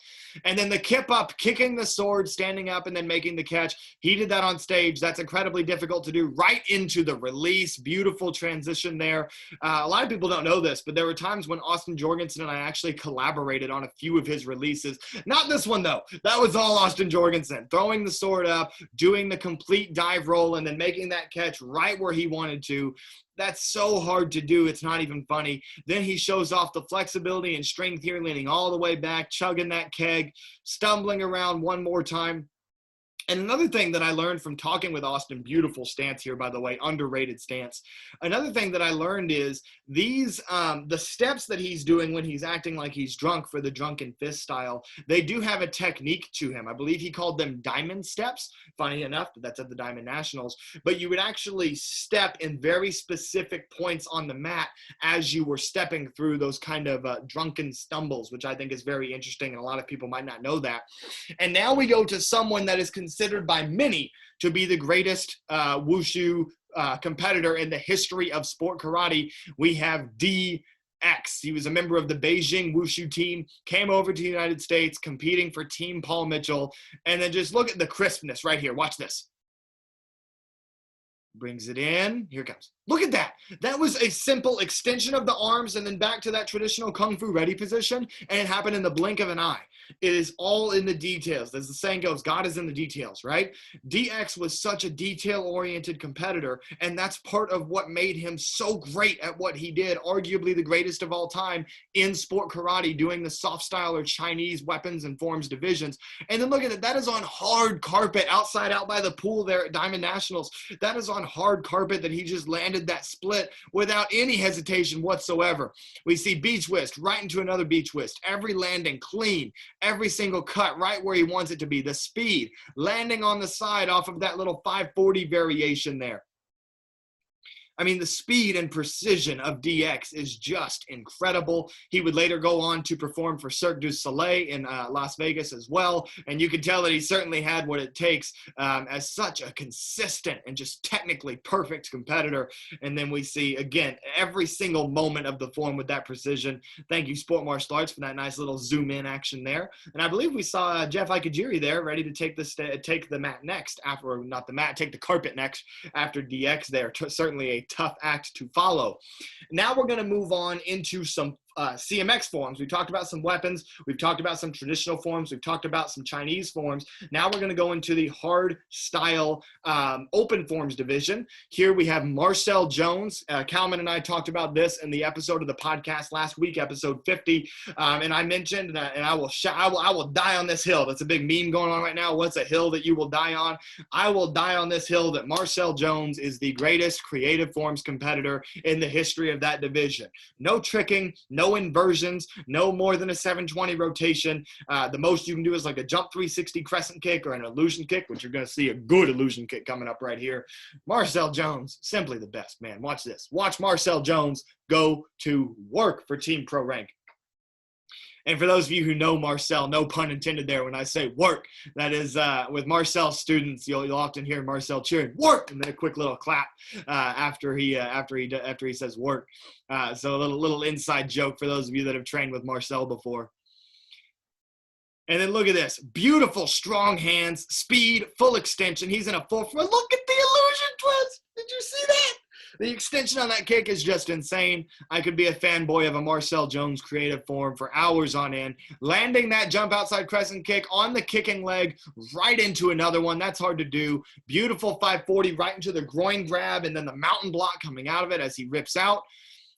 And then the kip up, kicking the sword, standing up, and then making the catch. He did that on stage. That's incredibly difficult to do. Right into the release. Beautiful transition there. A lot of people don't know this, but there were times when Austin Jorgensen and I actually collaborated on a few of his releases. Not this one, though. That was all Austin Jorgensen. Throwing the sword up, doing the complete dive roll, and then making that catch right where he wanted to. That's so hard to do. It's not even funny. Then he shows off the flexibility and strength here, leaning all the way back, chugging that keg, stumbling around one more time. And another thing that I learned from talking with Austin, beautiful stance here, by the way, underrated stance. Another thing that I learned is these, the steps that he's doing when he's acting like he's drunk for the drunken fist style, they do have a technique to him. I believe he called them diamond steps. Funny enough, that's at the Diamond Nationals. But you would actually step in very specific points on the mat as you were stepping through those kind of drunken stumbles, which I think is very interesting, and a lot of people might not know that. And now we go to someone that is considered by many to be the greatest wushu competitor in the history of sport karate. We have DX. He was a member of the Beijing Wushu team, came over to the United States, competing for Team Paul Mitchell. And then just look at the crispness right here. Watch this. Brings it in. Here it comes. Look at that. That was a simple extension of the arms and then back to that traditional Kung Fu ready position, and it happened in the blink of an eye. It is all in the details. As the saying goes, God is in the details, right? DX was such a detail-oriented competitor, and that's part of what made him so great at what he did, arguably the greatest of all time in sport karate, doing the soft style or Chinese weapons and forms divisions. And then look at it. That is on hard carpet outside out by the pool there at Diamond Nationals. That is on hard carpet that he just landed that split without any hesitation whatsoever. We see beach whisk right into another beach whisk. Every landing clean. Every single cut right where he wants it to be. The speed, landing on the side off of that little 540 variation there. I mean, the speed and precision of DX is just incredible. He would later go on to perform for Cirque du Soleil in Las Vegas as well. And you can tell that he certainly had what it takes as such a consistent and just technically perfect competitor. And then we see, again, every single moment of the form with that precision. Thank you, Sport Martial Arts, for that nice little zoom in action there. And I believe we saw Jeff Ikejiri there ready to take the mat next after, or not the mat, take the carpet next after DX there. Certainly a tough act to follow. Now we're going to move on into some CMX forms. We've talked about some weapons. We've talked about some traditional forms. We've talked about some Chinese forms. Now we're going to go into the hard style open forms division. Here we have Marcel Jones. Calman and I talked about this in the episode of the podcast last week, episode 50. And I mentioned, and I will die on this hill. That's a big meme going on right now. What's a hill that you will die on? I will die on this hill that Marcel Jones is the greatest creative forms competitor in the history of that division. No tricking, no inversions, no more than a 720 rotation. The most you can do is like a jump 360 crescent kick or an illusion kick, which you're going to see a good illusion kick coming up right here. Marcel Jones, simply the best, man. Watch this. Watch Marcel Jones go to work for Team Pro Rank. And for those of you who know Marcel, no pun intended there when I say work, that is with Marcel's students, you'll often hear Marcel cheering work, and then a quick little clap after he says work. So a little inside joke for those of you that have trained with Marcel before. And then look at this. Beautiful, strong hands, speed, full extension. He's in a full front. Look at the illusion twist. Did you see that? The extension on that kick is just insane. I could be a fanboy of a Marcel Jones creative form for hours on end. Landing that jump outside crescent kick on the kicking leg right into another one. That's hard to do. Beautiful 540 right into the groin grab and then the mountain block coming out of it as he rips out.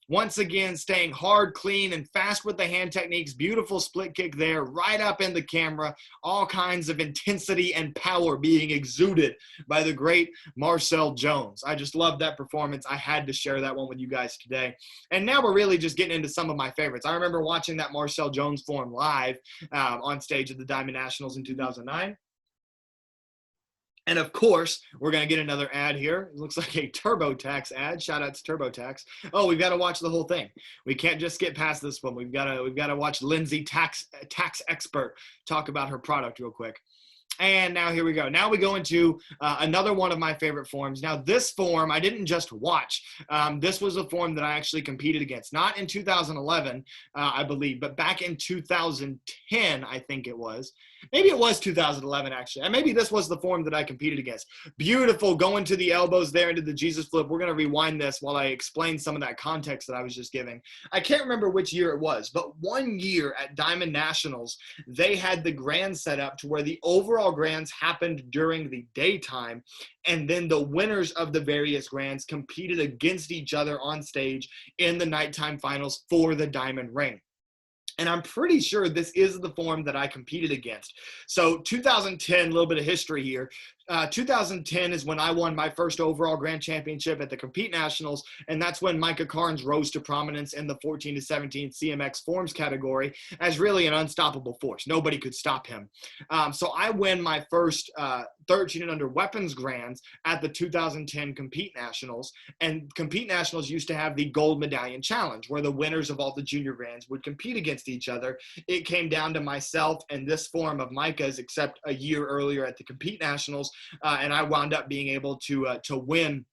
Once again, staying hard, clean, and fast with the hand techniques. Beautiful split kick there, right up in the camera. All kinds of intensity and power being exuded by the great Marcel Jones. I just love that performance. I had to share that one with you guys today. And now we're really just getting into some of my favorites. I remember watching that Marcel Jones form live on stage at the Diamond Nationals in 2009. And of course, we're going to get another ad here. It looks like a TurboTax ad. Shout out to TurboTax. Oh, we've got to watch the whole thing. We can't just get past this one. We've got to watch Lindsay, tax expert, talk about her product real quick. And now here we go. Now we go into another one of my favorite forms. Now this form I didn't just watch. This was a form that I actually competed against. Not in 2011, I believe, but back in 2010, I think it was. Maybe it was 2011, actually. And maybe this was the form that I competed against. Beautiful, going to the elbows there into the Jesus flip. We're going to rewind this while I explain some of that context that I was just giving. I can't remember which year it was, but one year at Diamond Nationals, they had the grand set up to where the overall grands happened during the daytime, and then the winners of the various grands competed against each other on stage in the nighttime finals for the diamond ring. And I'm pretty sure this is the form that I competed against. So 2010, a little bit of history here. 2010 is when I won my first overall grand championship at the Compete Nationals, and that's when Micah Carnes rose to prominence in the 14 to 17 CMX forms category as really an unstoppable force. Nobody could stop him. So I win my first 13 and under weapons grands at the 2010 Compete Nationals, and Compete Nationals used to have the gold medallion challenge where the winners of all the junior grands would compete against each other. It came down to myself and this form of Micah's, except a year earlier at the Compete Nationals. And I wound up being able to win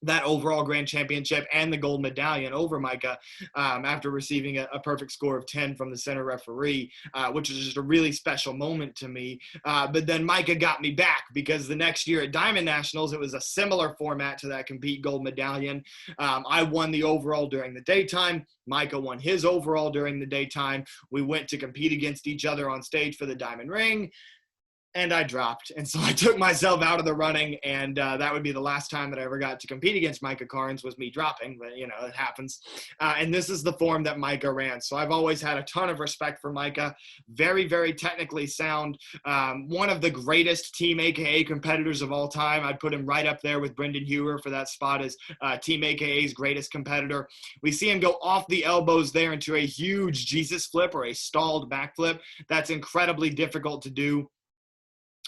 that overall grand championship and the gold medallion over Micah after receiving a perfect score of 10 from the center referee, which was just a really special moment to me. But then Micah got me back because the next year at Diamond Nationals, it was a similar format to that Compete gold medallion. I won the overall during the daytime. Micah won his overall during the daytime. We went to compete against each other on stage for the diamond ring. And I dropped. And so I took myself out of the running, and that would be the last time that I ever got to compete against Micah Carnes was me dropping, but, you know, it happens. And this is the form that Micah ran. So I've always had a ton of respect for Micah. Very, very technically sound. One of the greatest Team AKA competitors of all time. I'd put him right up there with Brendan Hewer for that spot as Team AKA's greatest competitor. We see him go off the elbows there into a huge Jesus flip or a stalled backflip. That's incredibly difficult to do.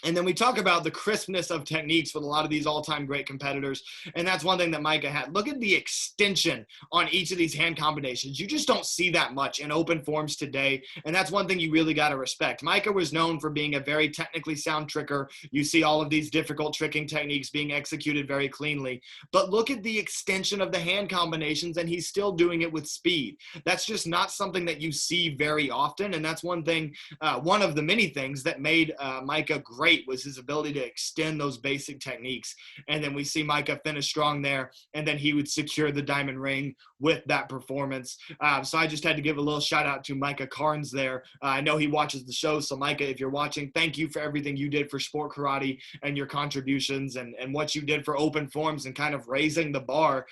And then we talk about the crispness of techniques with a lot of these all-time great competitors, and that's one thing that Micah had. Look at the extension on each of these hand combinations. You just don't see that much in open forms today, and that's one thing you really got to respect. Micah was known for being a very technically sound tricker. You see all of these difficult tricking techniques being executed very cleanly, but look at the extension of the hand combinations, and he's still doing it with speed. That's just not something that you see very often, and that's one thing, one of the many things that made Micah great was his ability to extend those basic techniques. And then we see Micah finish strong there, and then he would secure the diamond ring with that performance. So I just had to give a little shout out to Micah Carnes there. I know he watches the show, so Micah, if you're watching, thank you for everything you did for sport karate and your contributions and what you did for open forms and kind of raising the bar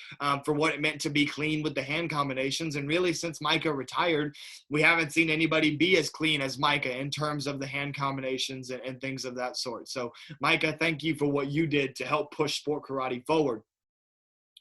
for what it meant to be clean with the hand combinations. And really, since Micah retired, we haven't seen anybody be as clean as Micah in terms of the hand combinations and things of that sort. So Micah, thank you for what you did to help push sport karate forward.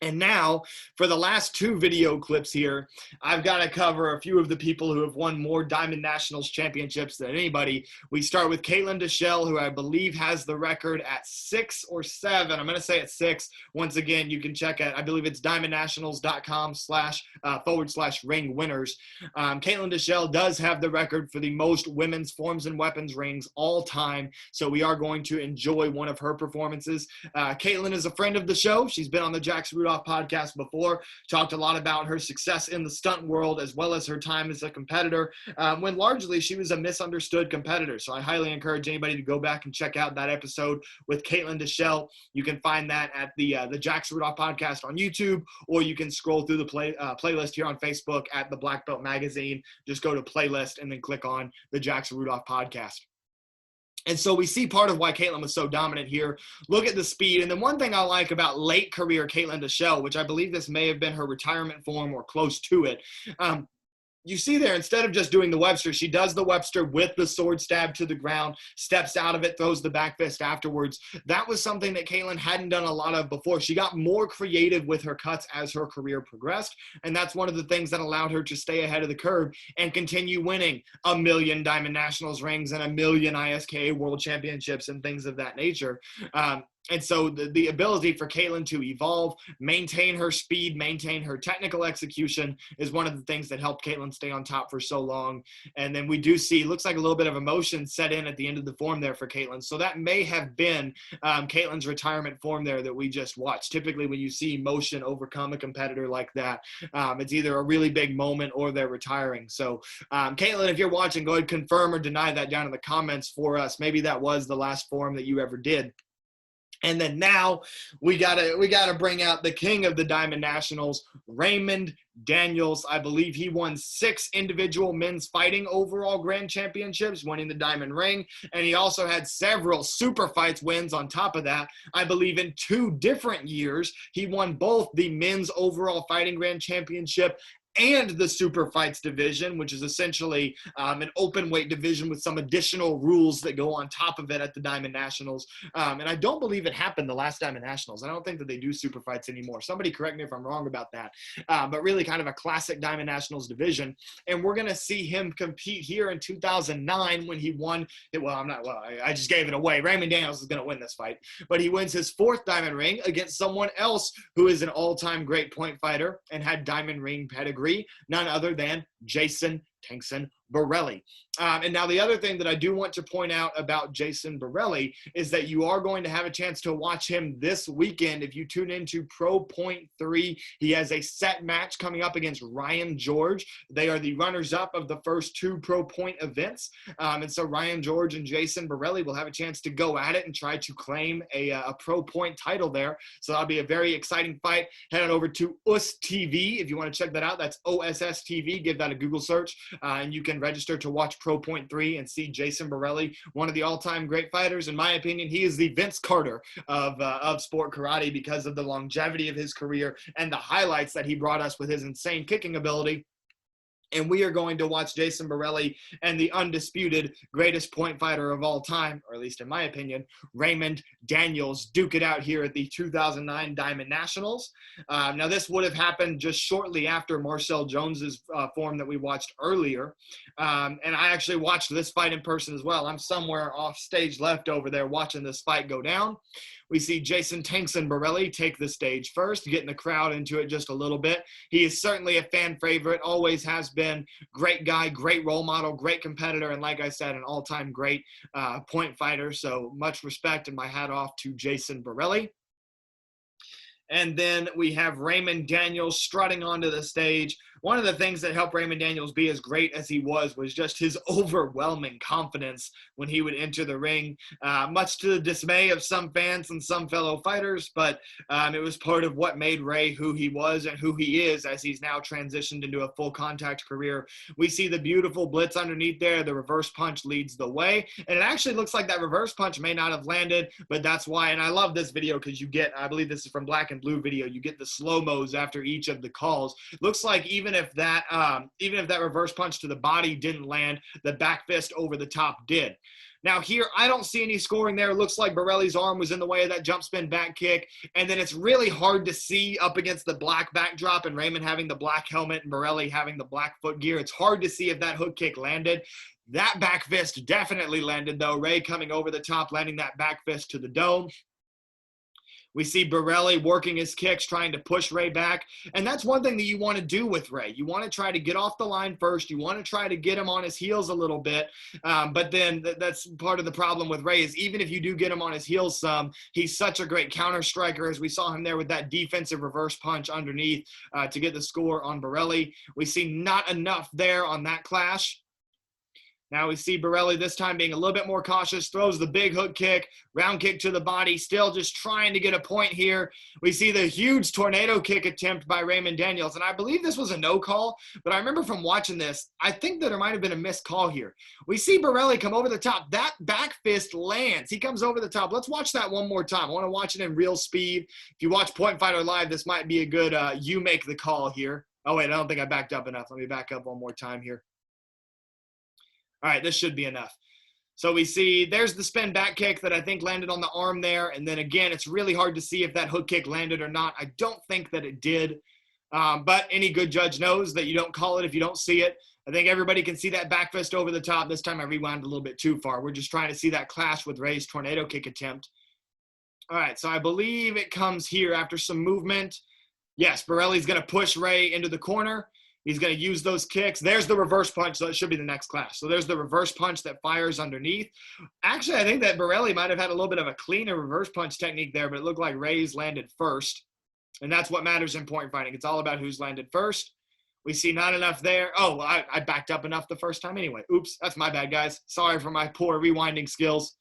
And now, for the last two video clips here, I've got to cover a few of the people who have won more Diamond Nationals championships than anybody. We start with Caitlin Deschelle, who I believe has the record at 6 or 7. I'm going to say at 6. Once again, you can check it. I believe it's diamondnationals.com//ring winners. Caitlin Deschelle does have the record for the most women's forms and weapons rings all time. So we are going to enjoy one of her performances. Caitlin is a friend of the show. She's been on the Jackson Rudolph Podcast before, talked a lot about her success in the stunt world as well as her time as a competitor, when largely she was a misunderstood competitor. So I highly encourage anybody to go back and check out that episode with Caitlin Deschelle. You can find that at the Jackson Rudolph Podcast on YouTube, or you can scroll through the playlist here on Facebook at the Black Belt Magazine. Just go to playlist and then click on the Jackson Rudolph Podcast. And so we see part of why Caitlin was so dominant here. Look at the speed. And then one thing I like about late career Caitlin Deschelle, which I believe this may have been her retirement form or close to it, you see there, instead of just doing the Webster, she does the Webster with the sword stab to the ground, steps out of it, throws the back fist afterwards. That was something that Caitlin hadn't done a lot of before. She got more creative with her cuts as her career progressed, and that's one of the things that allowed her to stay ahead of the curve and continue winning 1 million Diamond Nationals rings and 1 million ISKA World Championships and things of that nature. And so the ability for Caitlin to evolve, maintain her speed, maintain her technical execution is one of the things that helped Caitlin stay on top for so long. And then we do see, looks like a little bit of emotion set in at the end of the form there for Caitlin. So that may have been Caitlin's retirement form there that we just watched. Typically when you see emotion overcome a competitor like that, it's either a really big moment or they're retiring. So Caitlin, if you're watching, go ahead and confirm or deny that down in the comments for us. Maybe that was the last form that you ever did. And then now we gotta bring out the king of the Diamond Nationals, Raymond Daniels. I believe he won 6 individual men's fighting overall grand championships, winning the diamond ring. And he also had several super fights wins on top of that. I believe in 2 different years, he won both the men's overall fighting grand championship and the super fights division, which is essentially an open weight division with some additional rules that go on top of it at the Diamond Nationals. And I don't believe it happened the last Diamond Nationals. I don't think that they do super fights anymore. Somebody correct me if I'm wrong about that. But really kind of a classic Diamond Nationals division. And we're going to see him compete here in 2009 when he won. I just gave it away. Raymond Daniels is going to win this fight. But he wins his 4th diamond ring against someone else who is an all-time great point fighter and had diamond ring pedigree. None other than Jason Borelli. And now the other thing that I do want to point out about Jason Borelli is that you are going to have a chance to watch him this weekend if you tune into Pro Point 3. He has a set match coming up against Ryan George. They are the runners-up of the first 2 Pro Point events. And so Ryan George and Jason Borelli will have a chance to go at it and try to claim a Pro Point title there. So that'll be a very exciting fight. Head on over to US TV if you want to check that out. That's OSS TV. Give that a Google search. And you can register to watch Pro Point 3 and see Jason Borelli, one of the all-time great fighters. In my opinion, he is the Vince Carter of sport karate because of the longevity of his career and the highlights that he brought us with his insane kicking ability. And we are going to watch Jason Borelli and the undisputed greatest point fighter of all time, or at least in my opinion, Raymond Daniels, duke it out here at the 2009 Diamond Nationals. Now, this would have happened just shortly after Marcel Jones's form that we watched earlier. And I actually watched this fight in person as well. I'm somewhere off stage left over there watching this fight go down. We see Jason Borelli take the stage first, getting the crowd into it just a little bit. He is certainly a fan favorite, always has been. Great guy, great role model, great competitor, and like I said, an all-time great point fighter. So much respect and my hat off to Jason Borelli. And then we have Raymond Daniels strutting onto the stage. One of the things that helped Raymond Daniels be as great as he was just his overwhelming confidence when he would enter the ring, much to the dismay of some fans and some fellow fighters, but it was part of what made Ray who he was and who he is as he's now transitioned into a full contact career. We see the beautiful blitz underneath there. The reverse punch leads the way, and it actually looks like that reverse punch may not have landed, but that's why, and I love this video because you get, I believe this is from Black and Blue video, you get the slow-mos after each of the calls. Looks like even if that reverse punch to the body didn't land, the back fist over the top did. Now here, I don't see any scoring there. It looks like Borelli's arm was in the way of that jump spin back kick. And then it's really hard to see up against the black backdrop and Raymond having the black helmet and Borelli having the black foot gear. It's hard to see if that hook kick landed. That back fist definitely landed, though. Ray coming over the top, landing that back fist to the dome. We see Borelli working his kicks, trying to push Ray back. And that's one thing that you want to do with Ray. You want to try to get off the line first. You want to try to get him on his heels a little bit. But then that's part of the problem with Ray is even if you do get him on his heels some, he's such a great counter striker, as we saw him there with that defensive reverse punch underneath to get the score on Borelli. We see not enough there on that clash. Now we see Borelli this time being a little bit more cautious, throws the big hook kick, round kick to the body, still just trying to get a point here. We see the huge tornado kick attempt by Raymond Daniels, and I believe this was a no call, but I remember from watching this, I think that there might have been a missed call here. We see Borelli come over the top. That back fist lands. He comes over the top. Let's watch that one more time. I want to watch it in real speed. If you watch Point Fighter Live, this might be a good you make the call here. Oh, wait, I don't think I backed up enough. Let me back up one more time here. All right, this should be enough. So we see there's the spin back kick that I think landed on the arm there. And then again, it's really hard to see if that hook kick landed or not. I don't think that it did. But any good judge knows that you don't call it if you don't see it. I think everybody can see that back fist over the top. This time I rewound a little bit too far. We're just trying to see that clash with Ray's tornado kick attempt. All right, so I believe it comes here after some movement. Yes, Borelli's going to push Ray into the corner. He's going to use those kicks. There's the reverse punch, so it should be the next clash. So there's the reverse punch that fires underneath. Actually, I think that Borelli might have had a little bit of a cleaner reverse punch technique there, but it looked like Ray's landed first. And that's what matters in point fighting. It's all about who's landed first. We see not enough there. Oh, I backed up enough the first time anyway. Oops, that's my bad, guys. Sorry for my poor rewinding skills.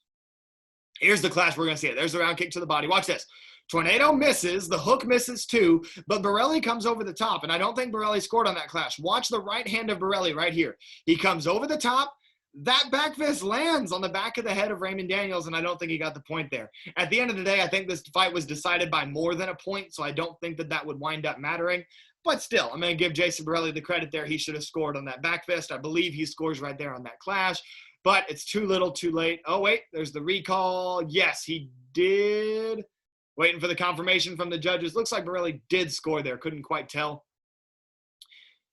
Here's the clash we're going to see it. There's the round kick to the body. Watch this. Tornado misses, the hook misses too, but Borelli comes over the top, and I don't think Borelli scored on that clash. Watch the right hand of Borelli right here. He comes over the top. That back fist lands on the back of the head of Raymond Daniels, and I don't think he got the point there. At the end of the day, I think this fight was decided by more than a point, so I don't think that that would wind up mattering. But still, I'm going to give Jason Borelli the credit there. He should have scored on that back fist. I believe he scores right there on that clash, but it's too little too late. Oh, wait, there's the recall. Yes, he did. Waiting for the confirmation from the judges. Looks like Borelli did score there. Couldn't quite tell.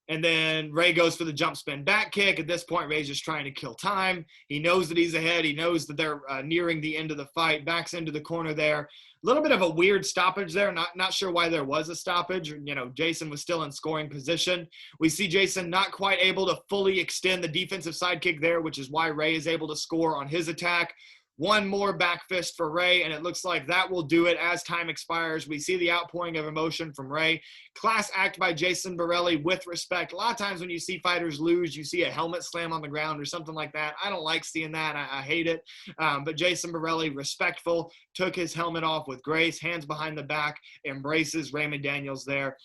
And then Ray goes for the jump spin back kick. At this point, Ray's just trying to kill time. He knows that he's ahead. He knows that they're nearing the end of the fight. Backs into the corner there. A little bit of a weird stoppage there. Not sure why there was a stoppage. You know, Jason was still in scoring position. We see Jason not quite able to fully extend the defensive side kick there, which is why Ray is able to score on his attack. One more back fist for Ray, and it looks like that will do it as time expires. We see the outpouring of emotion from Ray. Class act by Jason Borelli with respect. A lot of times when you see fighters lose, you see a helmet slam on the ground or something like that. I don't like seeing that. I hate it. But Jason Borelli, respectful, took his helmet off with grace, hands behind the back, embraces Raymond Daniels there.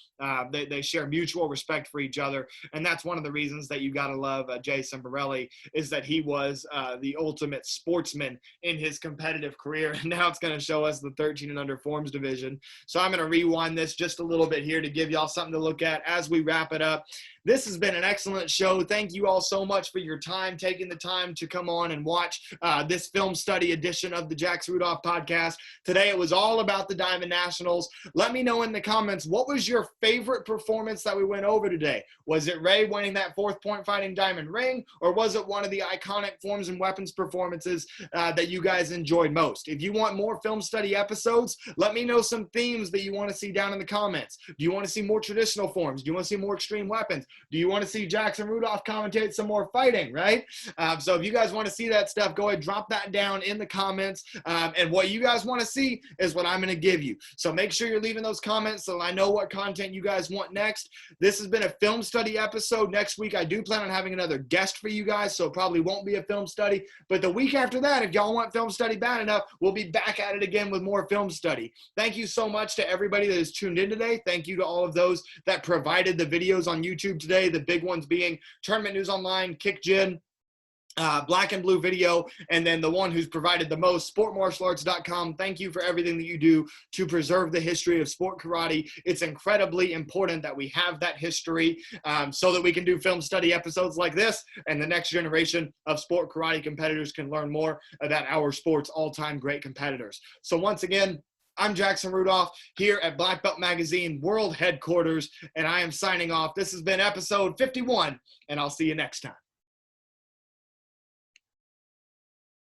They share mutual respect for each other, and that's one of the reasons that you got to love Jason Borelli is that he was the ultimate sportsman in his competitive career. And now it's going to show us the 13 and under forms division. So I'm going to rewind this just a little bit here to give y'all something to look at as we wrap it up. This has been an excellent show. Thank you all so much for your time, taking the time to come on and watch this film study edition of the Jackson Rudolph Podcast. Today, it was all about the Diamond Nationals. Let me know in the comments, what was your favorite performance that we went over today? Was it Ray winning that 4th point fighting diamond ring, or was it one of the iconic forms and weapons performances that you guys enjoyed most? If you want more film study episodes, let me know some themes that you want to see down in the comments. Do you want to see more traditional forms? Do you want to see more extreme weapons? Do you want to see Jackson Rudolph commentate some more fighting, right? So if you guys want to see that stuff, go ahead, drop that down in the comments. And what you guys want to see is what I'm going to give you. So make sure you're leaving those comments so I know what content you guys want next. This has been a film study episode. Next week, I do plan on having another guest for you guys, so it probably won't be a film study. But the week after that, if y'all want film study bad enough, we'll be back at it again with more film study. Thank you so much to everybody that has tuned in today. Thank you to all of those that provided the videos on YouTube today, the big ones being Tournament News Online, Kick Gym, Black and Blue Video, and then the one who's provided the most, sportmartialarts.com. Thank you for everything that you do to preserve the history of sport karate. It's incredibly important that we have that history so that we can do film study episodes like this, and the next generation of sport karate competitors can learn more about our sport's all-time great competitors. So once again, I'm Jackson Rudolph here at Black Belt Magazine World Headquarters, and I am signing off. This has been episode 51, and I'll see you next time.